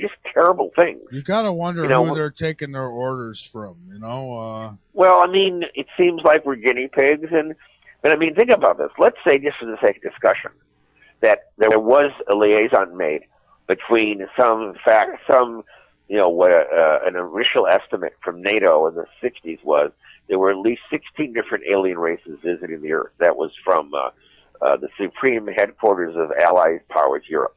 just terrible things. You got to wonder who they're taking their orders from, Well, it seems like we're guinea pigs. But think about this. Let's say, just for the sake of discussion, that there was a liaison made between an initial estimate from NATO in the 60s was there were at least 16 different alien races visiting the Earth. That was from the supreme headquarters of Allied powers, Europe,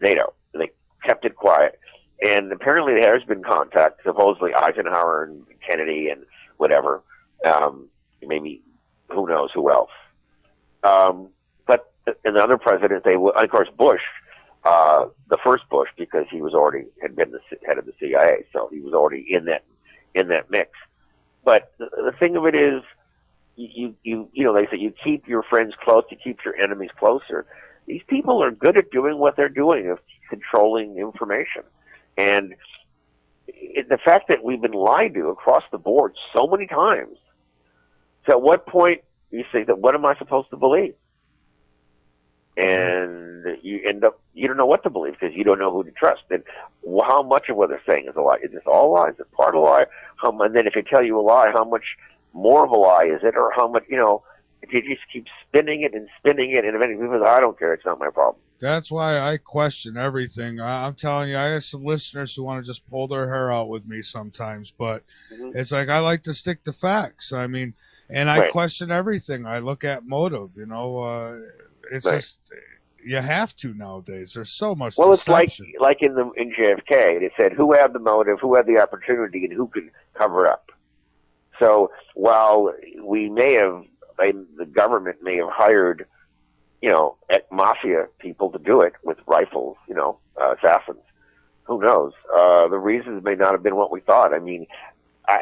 NATO. They kept it quiet. And apparently there has been contact, supposedly Eisenhower and Kennedy and whatever, maybe who knows who else. But another president, of course, Bush, the first Bush, because he had been the head of the CIA, so he was already in that mix. But the thing of it is, they say you keep your friends close, you keep your enemies closer. These people are good at doing what they're doing, of controlling information. And the fact that we've been lied to across the board so many times, so at what point you say that, what am I supposed to believe? And you end up, you don't know what to believe because you don't know who to trust. And how much of what they're saying is a lie? Is this all a lie? Is it part of a lie? And then if they tell you a lie, how much more of a lie is it? Or how much, if you just keep spinning it, and eventually people say, I don't care, it's not my problem. That's why I question everything. I'm telling you, I have some listeners who want to just pull their hair out with me sometimes, but it's like I like to stick to facts. And I question everything. I look at motive, it's just, you have to nowadays. There's so much deception. It's like in JFK, they said who had the motive, who had the opportunity, and who could cover it up. So while we may have the government may have hired, mafia people to do it with rifles, assassins. Who knows? The reasons may not have been what we thought. I mean,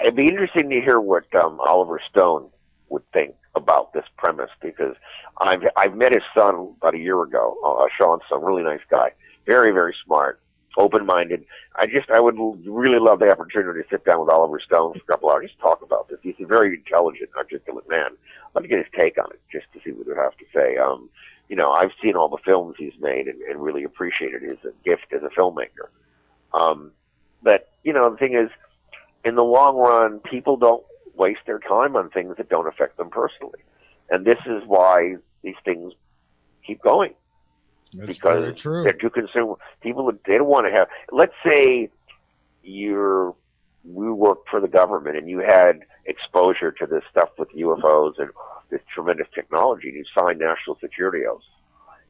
it'd be interesting to hear what Oliver Stone would think about this premise, because I've met his son about a year ago, Sean's son, really nice guy, very, very smart, open-minded. I would really love the opportunity to sit down with Oliver Stone for a couple hours, just talk about this. He's a very intelligent, articulate man. I'd love to get his take on it, just to see what he would have to say. I've seen all the films he's made and really appreciated his gift as a filmmaker. But, the thing is, in the long run, people don't waste their time on things that don't affect them personally. And this is why these things keep going. That's because very true. They're too consumed. People, they don't want to have, let's say we worked for the government and you had exposure to this stuff with UFOs and this tremendous technology, and you signed national security oaths.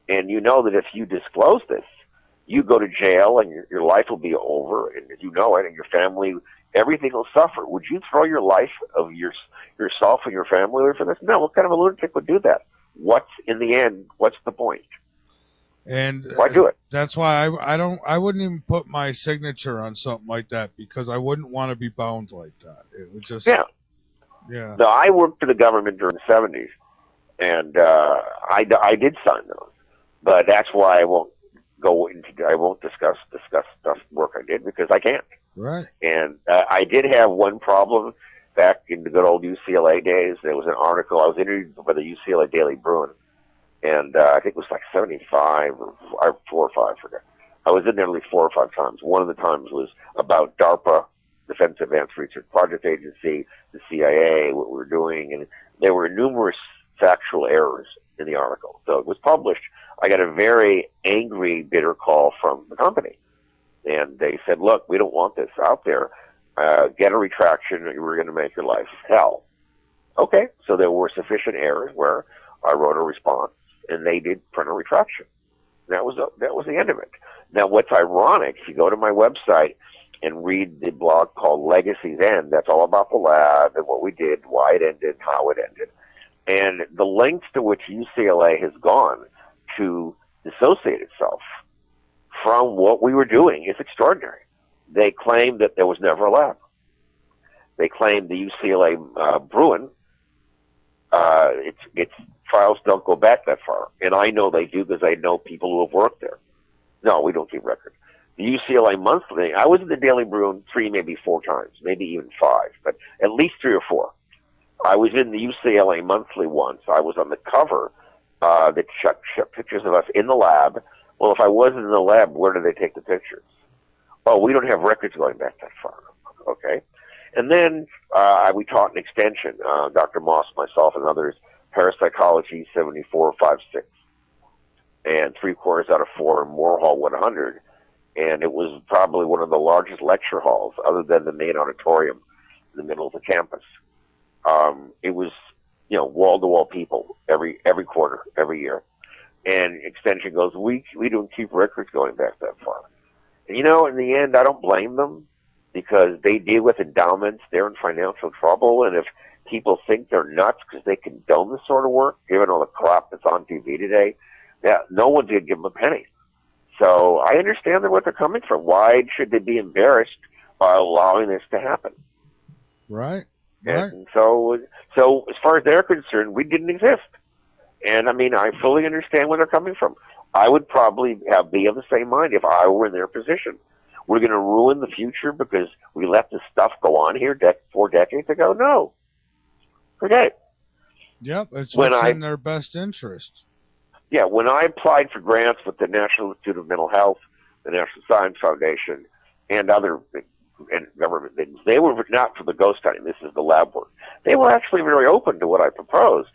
And you know that if you disclose this, you go to jail and your life will be over, and you know it, and your family, everything will suffer. Would you throw your life of yourself and your family away for this? No. What kind of a lunatic would do that? In the end, what's the point? And why do it? That's why I wouldn't even put my signature on something like that, because I wouldn't want to be bound like that. It would just yeah. No, I worked for the government during the 70s, and I did sign those, but that's why I won't discuss stuff work I did, because I can't. Right. And I did have one problem back in the good old UCLA days. There was an article, I was interviewed by the UCLA Daily Bruin, and I think it was like 75 or 4 or 5, I forget. I was in there at least 4 or 5 times. One of the times was about DARPA, Defense Advanced Research Project Agency, the CIA, what we were doing, and there were numerous factual errors in the article. So it was published. I got a very angry, bitter call from the company. And they said, look, we don't want this out there. Get a retraction, or we're going to make your life hell. Okay, so there were sufficient errors where I wrote a response, and they did print a retraction. That was the end of it. Now, what's ironic, if you go to my website and read the blog called Legacy's End, that's all about the lab and what we did, why it ended, how it ended. And the lengths to which UCLA has gone to dissociate itself from what we were doing is extraordinary. They claim that there was never a lab. They claim the UCLA Bruin, its files don't go back that far. And I know they do, because I know people who have worked there. No, we don't keep record. The UCLA Monthly, I was in the Daily Bruin 3, maybe 4 times, maybe even 5, but at least 3 or 4. I was in the UCLA Monthly once. I was on the cover that showed pictures of us in the lab. Well, if I wasn't in the lab, where did they take the pictures? Oh, we don't have records going back that far. Okay. And then we taught an extension, Dr. Moss, myself, and others, Parapsychology 7456, and 3/4 out of 4 in Moore Hall 100. And it was probably one of the largest lecture halls, other than the main auditorium in the middle of the campus. It was, wall-to-wall people every quarter, every year. And extension goes, we don't keep records going back that far. And, in the end, I don't blame them, because they deal with endowments. They're in financial trouble. And if people think they're nuts because they condone this sort of work, given all the crap that's on TV today, no one did give them a penny. So I understand where they're coming from. Why should they be embarrassed by allowing this to happen? Right. And so as far as they're concerned, we didn't exist. And I fully understand where they're coming from. I would probably be of the same mind if I were in their position. We're going to ruin the future because we let this stuff go on here 4 decades ago? No. Forget it. Yep, it's what's in their best interest. Yeah, when I applied for grants with the National Institute of Mental Health, the National Science Foundation, and other government things, they were not for the ghost hunting. This is the lab work. They were actually very open to what I proposed.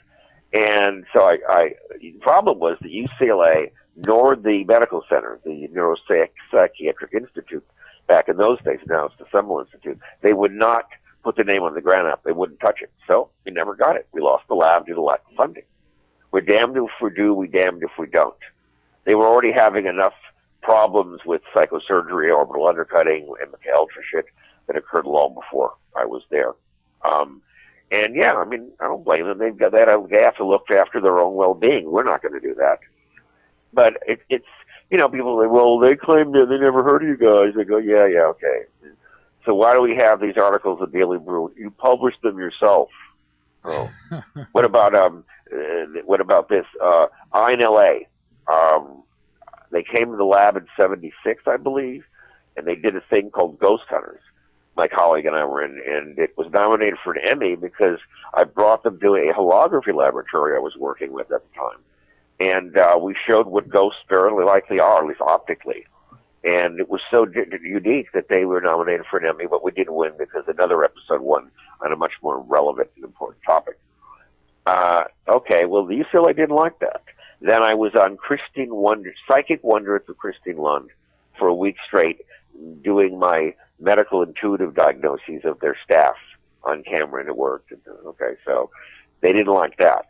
And so the problem was the UCLA nor the medical center, the Neuropsychiatric Institute, back in those days, now it's the Semel Institute, they would not put the name on the grant app. They wouldn't touch it. So we never got it. We lost the lab due to lack of funding. We're damned if we do, we damned if we don't. They were already having enough problems with psychosurgery, orbital undercutting, and McAllister shit that occurred long before I was there. And yeah, I mean, I don't blame them. They've got that. They have to look after their own well-being. We're not going to do that. But it's, you know, people say, well, they claim that they never heard of you guys. I go, yeah, okay. So why do we have these articles in Daily Brew? You published them yourself. Oh, what about this? INLA. They came to the lab in '76, I believe, and they did a thing called Ghost Hunters. My colleague and I were in, and it was nominated for an Emmy because I brought them to a holography laboratory I was working with at the time. And we showed what ghosts very likely are, at least optically. And it was so unique that they were nominated for an Emmy, but we didn't win because another episode won on a much more relevant and important topic. Okay, well, the UCLA didn't like that. Then I was on Psychic Wonders of Christine Lund for a week straight, doing my medical intuitive diagnoses of their staff on camera, and it worked. Okay, so they didn't like that.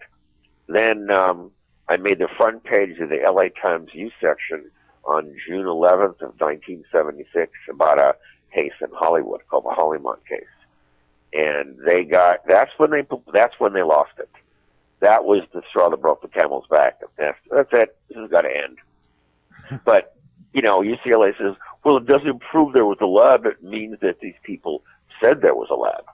Then I made the front page of the LA Times U section on June 11th of 1976 about a case in Hollywood called the Hollymont case. And that's when they lost it. That was the straw that broke the camel's back. That's it. This has got to end. But, you know, UCLA says, well, it doesn't prove there was a lab. It means that these people said there was a lab.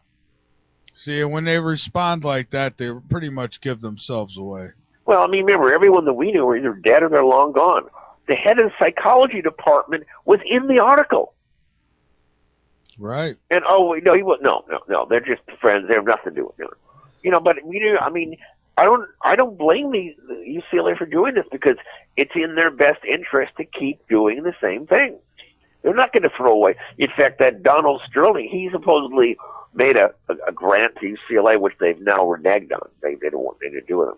See, when they respond like that, they pretty much give themselves away. Well, I mean, remember, everyone that we knew are either dead or they're long gone. The head of the psychology department was in the article. Right. And, no, they're just friends. They have nothing to do with it. You know, but, I mean, I don't blame the UCLA for doing this because it's in their best interest to keep doing the same thing. They're not going to throw away. In fact, that Donald Sterling, he supposedly made a grant to UCLA, which they've now reneged on. They don't want anything to do with them.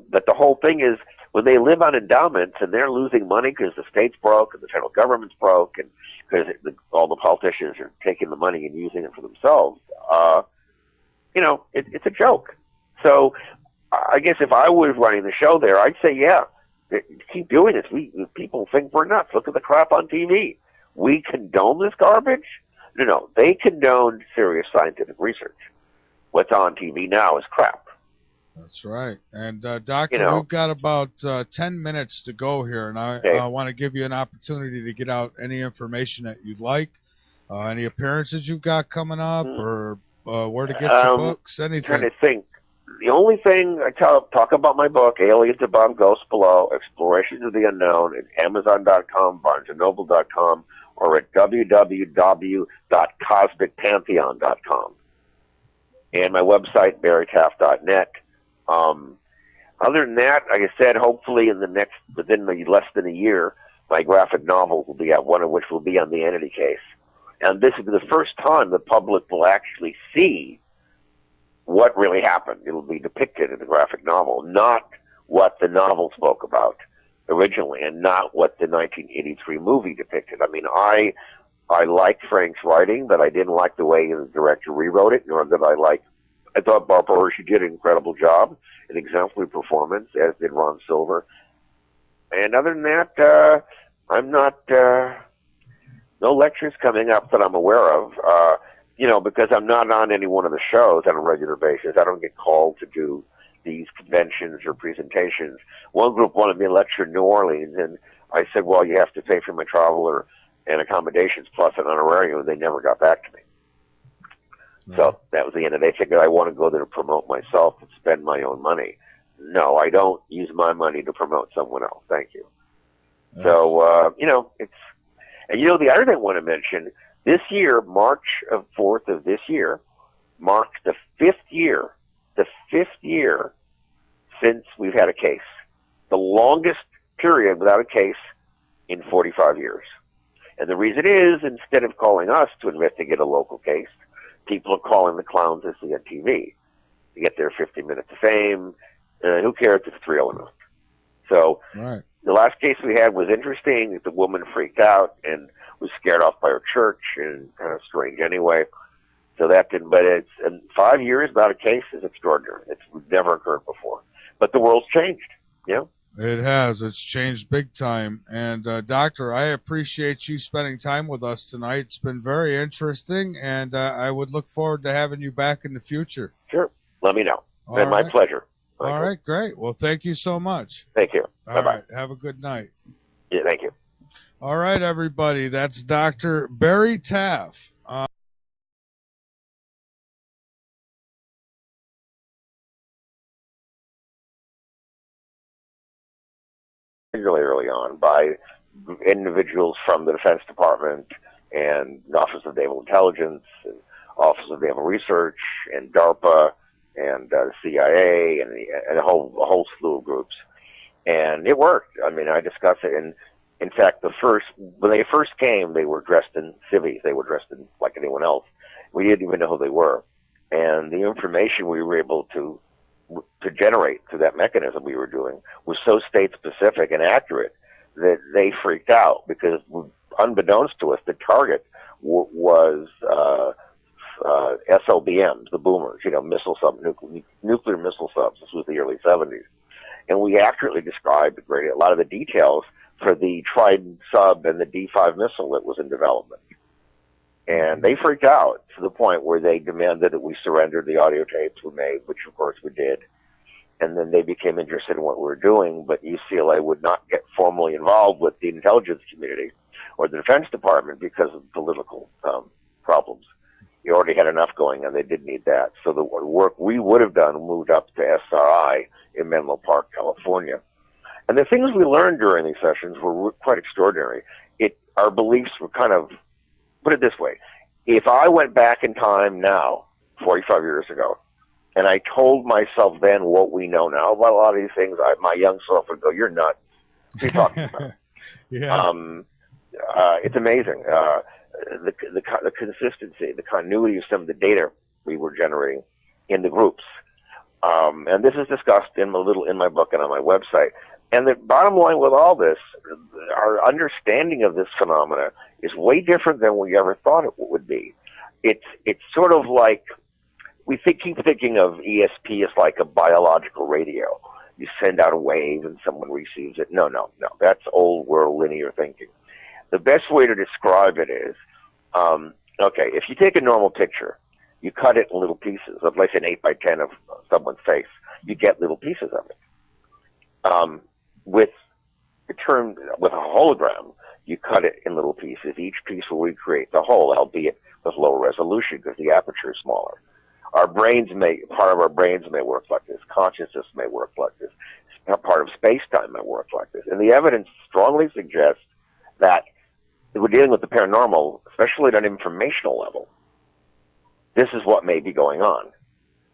But the whole thing is, when they live on endowments and they're losing money because the state's broke and the federal government's broke and because all the politicians are taking the money and using it for themselves, you know, it's a joke. So I guess if I was running the show there, I'd say, yeah, keep doing this. People think we're nuts. Look at the crap on TV. We condone this garbage? No, they condoned serious scientific research. What's on TV now is crap. That's right. And, Doctor, we've got about 10 minutes to go here, and I want to give you an opportunity to get out any information that you'd like, any appearances you've got coming up, or where to get your books, anything. I'm trying to think. The only thing I talk about my book, Aliens Above, Ghosts Below, Explorations of the Unknown, at Amazon.com, BarnesandNoble.com, or at www.cosmicpantheon.com. And my website, BarryTaff.net. Other than that, like I said, hopefully within less than a year, my graphic novel will be out, one of which will be on the Entity case. And this will be the first time the public will actually see what really happened. It will be depicted in the graphic novel, not what the novel spoke about originally, and not what the 1983 movie depicted. I mean, I liked Frank's writing, but I didn't like the way the director rewrote it, nor did I thought Barbara Hershey did an incredible job, an exemplary performance, as did Ron Silver. And other than that, I'm not, no lectures coming up that I'm aware of, you know, because I'm not on any one of the shows on a regular basis. I don't get called to do these conventions or presentations. One group wanted me to lecture in New Orleans, and I said, well, you have to pay for my travel and accommodations plus an honorarium, and they never got back to me. So that was the end of it. They figured I want to go there to promote myself and spend my own money. No, I don't use my money to promote someone else. Thank you. Yes. So, you know, and you know, the other thing I want to mention, this year, March 4th of this year, marks the fifth year since we've had a case. The longest period without a case in 45 years. And the reason is, instead of calling us to investigate a local case, people are calling the clowns they see on TV to get their 50 minutes of fame. Who cares if it's real or not? So the last case we had was interesting. The woman freaked out and was scared off by her church, and kind of strange anyway. So that didn't, but it's 5 years without a case is extraordinary. It's never occurred before. But the world's changed, you know? It has. It's changed big time. And Doctor, I appreciate you spending time with us tonight. It's been very interesting, and I would look forward to having you back in the future. Sure. Let me know. All And my right. pleasure. All right, great. Well, thank you so much. Thank you. All Bye-bye. right. Have a good night. Yeah, thank you. All right, everybody. That's Dr. Barry Taff. Particularly early on by individuals from the Defense Department and the Office of Naval Intelligence and Office of Naval Research and DARPA and the CIA and a whole slew of groups. And it worked. I mean, I discussed it. And in fact, when they first came, they were dressed in civvies. They were dressed in like anyone else. We didn't even know who they were. And the information we were able to generate through that mechanism we were doing was so state specific and accurate that they freaked out because, unbeknownst to us, the target was SLBMs, the boomers, nuclear missile subs. This was the early 70s. And we accurately described a lot of the details for the Trident sub and the D5 missile that was in development. And they freaked out to the point where they demanded that we surrender the audio tapes we made, which of course we did. And then they became interested in what we were doing, but UCLA would not get formally involved with the intelligence community or the Defense Department because of political problems. You already had enough going on. They didn't need that. So the work we would have done moved up to SRI in Menlo Park, California. And the things we learned during these sessions were quite extraordinary. Our beliefs were kind of, put it this way, if I went back in time now, 45 years ago, and I told myself then what we know now about a lot of these things, my young self would go, "You're nuts. What are you talking about?" Yeah. It's amazing. The consistency, the continuity of some of the data we were generating in the groups. And this is discussed in my book and on my website. And the bottom line with all this, our understanding of this phenomena is way different than we ever thought it would be. It's sort of like keep thinking of ESP as like a biological radio. You send out a wave and someone receives it. No. That's old world linear thinking. The best way to describe it is, okay, if you take a normal picture, you cut it in little pieces, of like an 8 by 10 of someone's face, you get little pieces of it. With a hologram, you cut it in little pieces. Each piece will recreate the whole, albeit with lower resolution because the aperture is smaller. Part of our brains may work like this. Consciousness may work like this. Part of space-time may work like this. And the evidence strongly suggests that if we're dealing with the paranormal, especially at an informational level, this is what may be going on.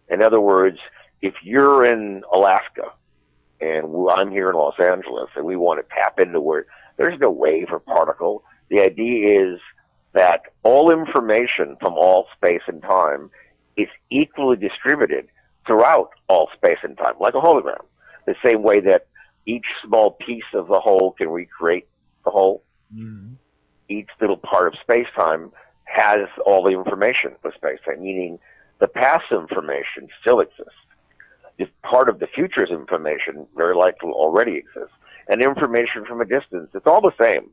In other words, if you're in Alaska and I'm here in Los Angeles and we want to tap into where there's no wave or particle, the idea is that all information from all space and time is equally distributed throughout all space and time, like a hologram. The same way that each small piece of the whole can recreate the whole. Mm-hmm. Each little part of space-time has all the information of space-time, meaning the past information still exists. If part of the future's information very likely already exists. And information from a distance, it's all the same.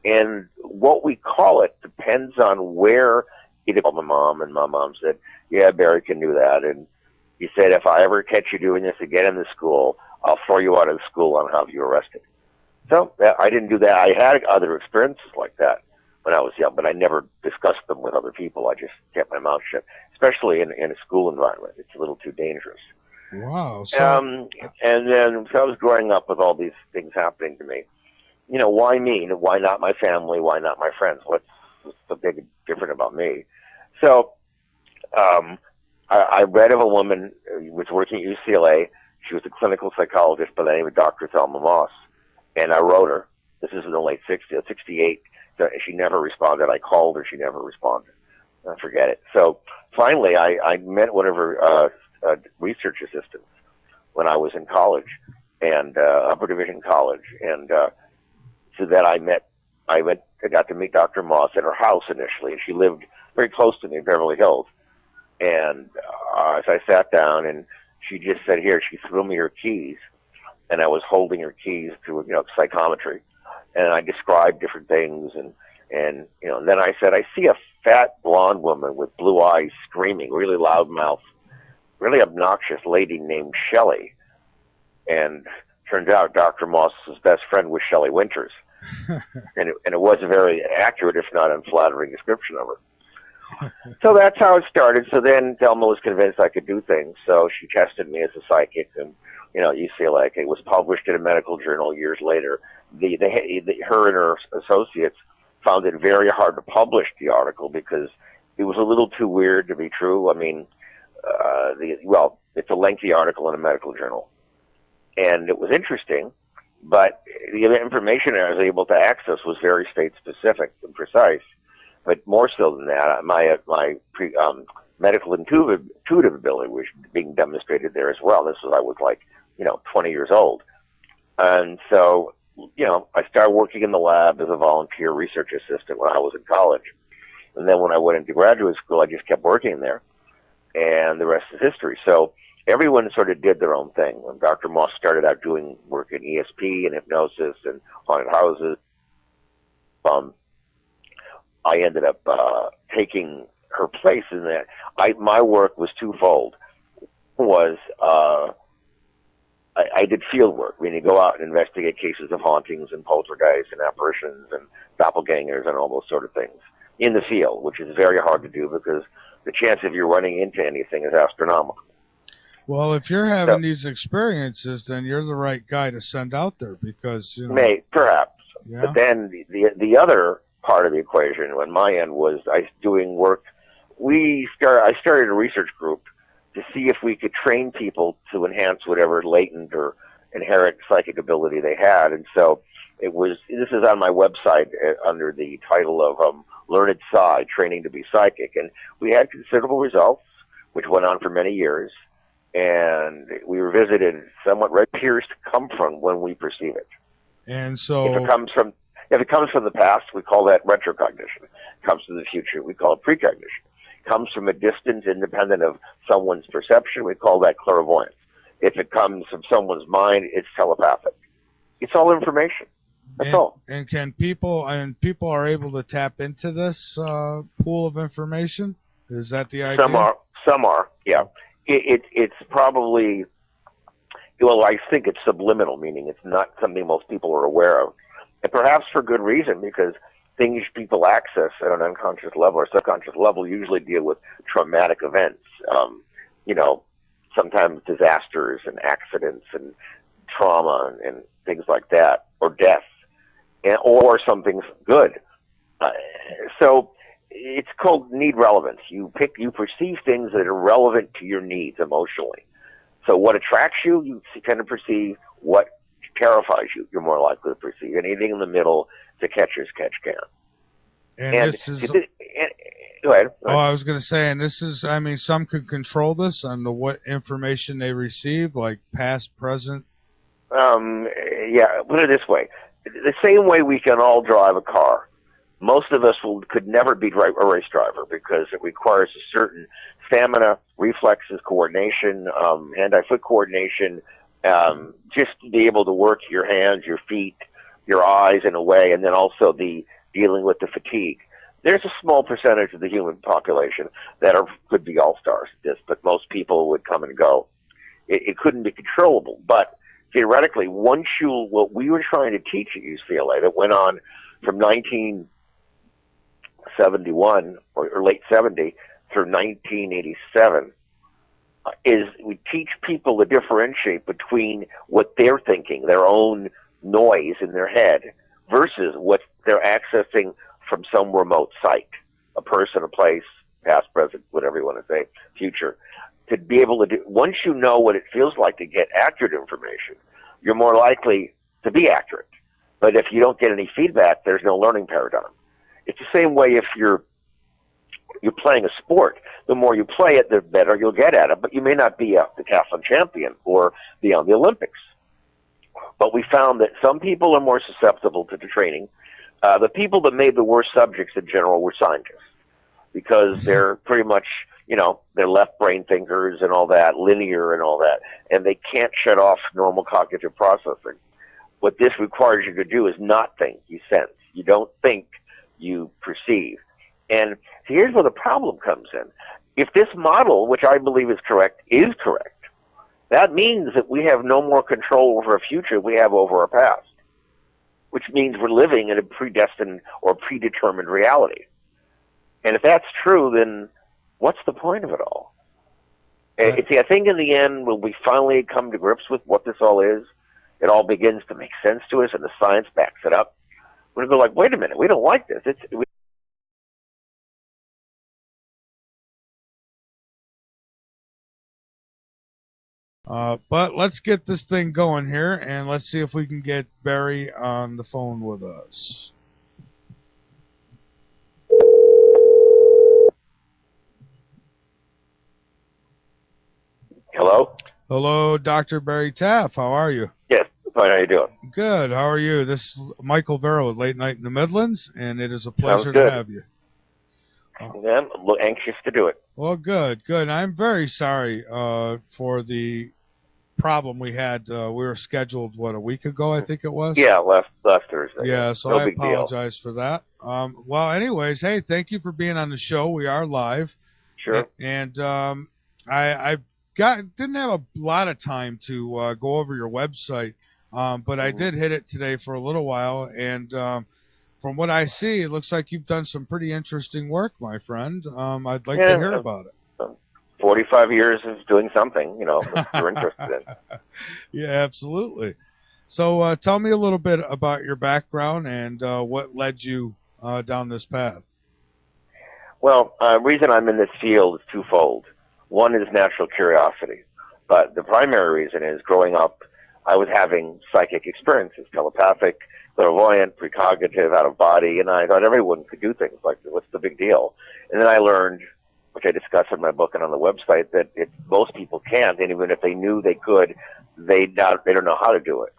And what we call it depends on where you call my mom, and my mom said, "Yeah, Barry can do that." And he said, "If I ever catch you doing this again in the school, I'll throw you out of the school and have you arrested." So I didn't do that. I had other experiences like that when I was young, but I never discussed them with other people. I just kept my mouth shut, especially in a school environment. It's a little too dangerous. Wow. And then so I was growing up with all these things happening to me. Why me? Why not my family? Why not my friends? What's so big different about me? So I read of a woman who was working at UCLA. She was a clinical psychologist by the name of Dr. Thelma Moss. And I wrote her. This is in the late 60s, 68. She never responded. I called her. She never responded. I forget it. So finally, I met one of her research assistants when I was in college, and upper division college. And so that I got to meet Dr. Moss at her house initially. And she lived very close to me in Beverly Hills. And as I sat down, and she just said, "Here," she threw me her keys. and I was holding her keys to, psychometry, and I described different things, and then I said, I see a fat blonde woman with blue eyes screaming, really loud mouth, really obnoxious lady named Shelley. And turns out Dr. Moss's best friend was Shelley Winters. and it was a very accurate, if not unflattering, description of her. So that's how it started. So then Thelma was convinced I could do things, so she tested me as a psychic, and at UCLA. It was published in a medical journal years later. Her and her associates found it very hard to publish the article because it was a little too weird to be true. I mean, it's a lengthy article in a medical journal, and it was interesting, but the information I was able to access was very state-specific and precise. But more so than that, my medical intuitive ability was being demonstrated there as well. This was, I was 20 years old. And so, I started working in the lab as a volunteer research assistant when I was in college. And then when I went into graduate school, I just kept working there. And the rest is history. So everyone sort of did their own thing. When Dr. Moss started out doing work in ESP and hypnosis and haunted houses, I ended up taking her place in that. My work was twofold. I did field work, meaning go out and investigate cases of hauntings and poltergeists and apparitions and doppelgangers and all those sort of things in the field, which is very hard to do because the chance of you running into anything is astronomical. Well, if you're having these experiences, then you're the right guy to send out there because, perhaps. Yeah. But then the other part of the equation on my end was I was doing work. I started a research group to see if we could train people to enhance whatever latent or inherent psychic ability they had. And so this is on my website under the title of Learned Psy, Training to be Psychic. And we had considerable results, which went on for many years. And we revisited somewhat what appears to come from when we perceive it. And so if it comes from the past, we call that retrocognition. If it comes from the future, we call it precognition. It comes from a distance independent of someone's perception, we call that clairvoyance. If it comes from someone's mind, it's telepathic. It's all information. That's all. And people are able to tap into this pool of information? Is that the idea? Some are, yeah. It's probably, I think it's subliminal, meaning it's not something most people are aware of. And perhaps for good reason, because things people access at an unconscious level or subconscious level usually deal with traumatic events. Sometimes disasters and accidents and trauma and things like that, or death, or something good. So it's called need relevance. You perceive things that are relevant to your needs emotionally. So what attracts you, you tend to perceive. What terrifies you, you're more likely to perceive. Anything in the middle, the catcher's catch can. And this is... Go ahead. Oh, I was going to say, and this is, some can control this on what information they receive, like past, present. Yeah, put it this way. The same way we can all drive a car, most of us could never be a race driver because it requires a certain stamina, reflexes, coordination, hand-eye-foot coordination, just to be able to work your hands, your feet, your eyes in a way, and then also the dealing with the fatigue. There's a small percentage of the human population that could be all-stars at this, but most people would come and go. It couldn't be controllable, but theoretically, what we were trying to teach at UCLA that went on from 1971 or late 70 through 1987 is we teach people to differentiate between what they're thinking, their own noise in their head, versus what they're accessing from some remote site, a person, a place, past, present, whatever you want to say, future. To be able to do, once you know what it feels like to get accurate information, you're more likely to be accurate. But if you don't get any feedback, there's no learning paradigm. It's the same way if you're playing a sport. The more you play it, the better you'll get at it. But you may not be a decathlon champion or be on the Olympics. But we found that some people are more susceptible to the training. The people that made the worst subjects in general were scientists because they're pretty much, they're left brain thinkers and all that, linear and all that, and they can't shut off normal cognitive processing. What this requires you to do is not think, you sense. You don't think, you perceive. And here's where the problem comes in. If this model, which I believe is correct, that means that we have no more control over our future we have over our past, which means we're living in a predestined or predetermined reality. And if that's true, then what's the point of it all? And see, I think in the end, when we finally come to grips with what this all is, it all begins to make sense to us, and the science backs it up. We're going to go like, wait a minute, we don't like this. But let's get this thing going here, and let's see if we can get Barry on the phone with us. Hello? Hello, Dr. Barry Taff. How are you? Yes, fine. How you doing? Good. How are you? This is Michael Vera with Late Night in the Midlands, and it is a pleasure Sounds good. to have you. Yeah, I'm anxious to do it. Well, good. I'm very sorry for the problem we had. We were scheduled, a week ago, I think it was? Yeah, last Thursday. Yeah, so no I big apologize for that. Well, anyways, hey, thank you for being on the show. We are live. Sure. And I didn't have a lot of time to go over your website, but I did hit it today for a little while, and from what I see, it looks like you've done some pretty interesting work, my friend. I'd like to hear about it. 45 years of doing something, that you're interested in. Yeah, absolutely. So tell me a little bit about your background and what led you down this path. Well, the reason I'm in this field is twofold. One is natural curiosity, but the primary reason is growing up, I was having psychic experiences, telepathic, clairvoyant, precognitive, out of body, and I thought everyone could do things like this. What's the big deal? And then I learned, which I discuss in my book and on the website, that most people can't, and even if they knew they could, they don't know how to do it.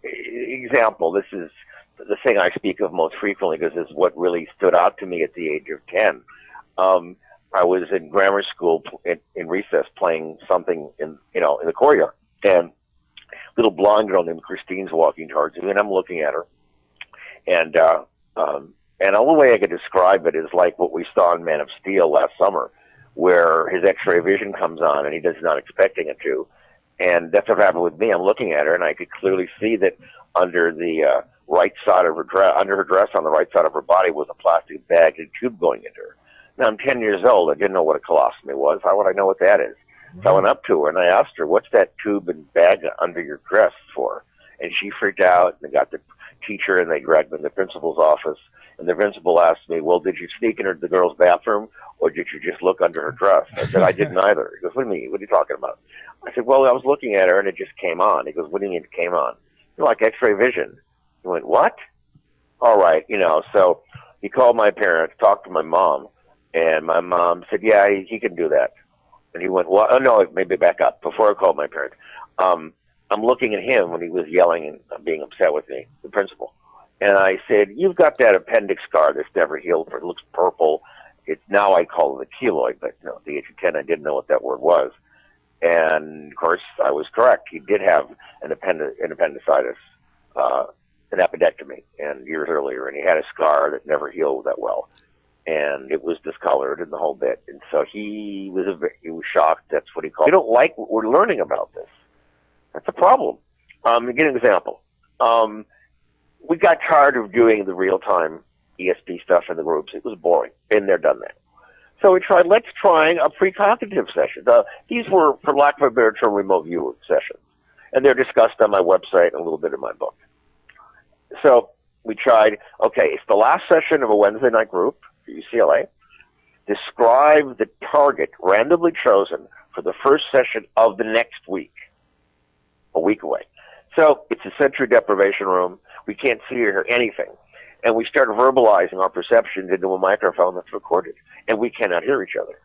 Example, this is the thing I speak of most frequently because it's what really stood out to me at the age of 10. I was in grammar school in recess playing something in the courtyard, and little blonde girl named Christine's walking towards me, and I'm looking at her, and the only way I could describe it is like what we saw in Man of Steel last summer, where his X-ray vision comes on and he does not expecting it to, and that's what happened with me. I'm looking at her, and I could clearly see that under the right side of her dress, under her dress on the right side of her body, was a plastic bag and tube going into her. Now I'm 10 years old. I didn't know what a colostomy was. How would I know what that is? So I went up to her and I asked her, "What's that tube and bag under your dress for?" And she freaked out, and they got the teacher and they dragged me in the principal's office. And the principal asked me, "Well, did you sneak into the girl's bathroom or did you just look under her dress?" I said, "I didn't either." He goes, "What do you mean? What are you talking about?" I said, "Well, I was looking at her and it just came on." He goes, "What do you mean it came on?" "You're like X-ray vision." He went, "What?" All right, so he called my parents, talked to my mom, and my mom said, "Yeah, he can do that." And he went, "Well, oh, no, maybe back up." Before I called my parents, I'm looking at him when he was yelling and being upset with me, the principal. And I said, "You've got that appendix scar that's never healed. It looks purple. It's now I call it a keloid, but at the age of 10, I didn't know what that word was." And of course, I was correct. He did have an appendicitis, an appendectomy, and years earlier, and he had a scar that never healed that well. And it was discolored and the whole bit. And so he was shocked. That's what he called. We don't like what we're learning about this. That's a problem. To give an example, we got tired of doing the real-time ESP stuff in the groups. It was boring. Been there, done that. So we tried, let's try a precognitive session. These were, for lack of a better term, remote viewer sessions. And they're discussed on my website and a little bit in my book. So we tried, okay, it's the last session of a Wednesday night group for UCLA. Describe the target randomly chosen for the first session of the next week, a week away. So it's a sensory deprivation room. We can't see or hear anything. And we start verbalizing our perceptions into a microphone that's recorded. And we cannot hear each other.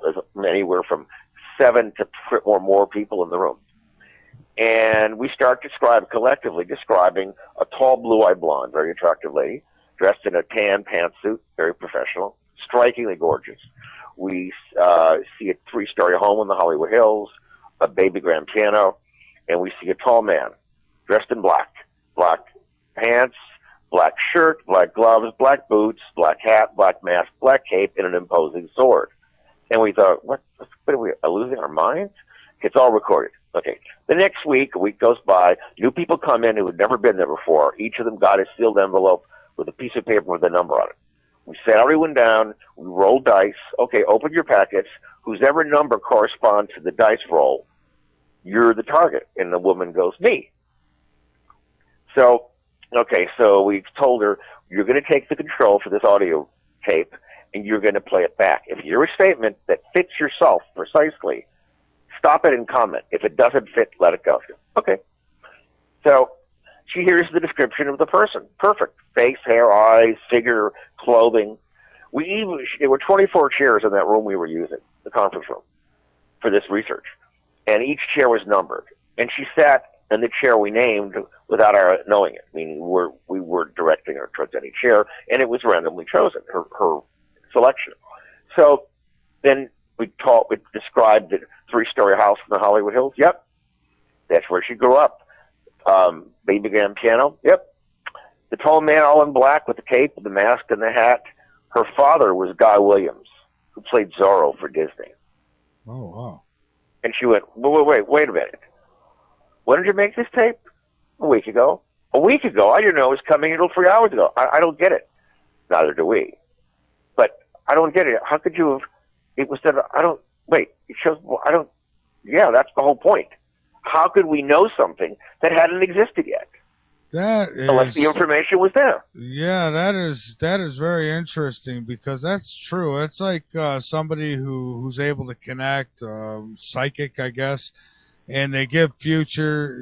There's anywhere from 7 to or more people in the room. And we start collectively describing a tall, blue-eyed blonde, very attractive lady, dressed in a tan pantsuit, very professional, strikingly gorgeous, We see a 3-story home in the Hollywood Hills, a baby grand piano, and we see a tall man dressed in black. Black pants, black shirt, black gloves, black boots, black hat, black mask, black cape, and an imposing sword. And we thought, what are we losing our minds? It's all recorded. Okay. The next week, a week goes by, new people come in who had never been there before. Each of them got a sealed envelope with a piece of paper with a number on it. We sat everyone down, we rolled dice. Okay, open your packets. Whose ever number corresponds to the dice roll, you're the target. And the woman goes, me. So, okay, so we told her, you're going to take the control for this audio tape, and you're going to play it back. If you're a statement that fits yourself precisely, stop it and comment. If it doesn't fit, let it go. Okay. So she hears the description of the person. Perfect. Face, hair, eyes, figure, clothing. There were 24 chairs in that room we were using, the conference room, for this research. And each chair was numbered. And she sat in the chair we named without our knowing it. I mean, we were directing her towards any chair, and it was randomly chosen, her selection. So then we described the 3-story house in the Hollywood Hills. Yep. That's where she grew up. Baby grand piano. Yep. The tall man all in black with the cape, the mask, and the hat. Her father was Guy Williams, who played Zorro for Disney. Oh, wow. And she went, wait a minute. When did you make this tape? A week ago. A week ago? I didn't know it was coming until 3 hours ago. I don't get it. Neither do we. But I don't get it. How could you have, it was that, it shows, yeah, that's the whole point. How could we know something that hadn't existed yet? Unless the information was there. Yeah, that is very interesting, because that's true. It's like somebody who's able to connect, psychic, I guess, and they give future,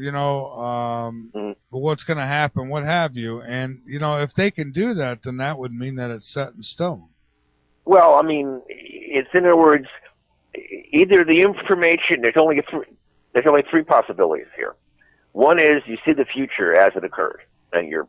what's going to happen, what have you. And, if they can do that, then that would mean that it's set in stone. Well, I mean, it's, in other words, either the information, there's only 3 possibilities here. One is you see the future as it occurred, and you're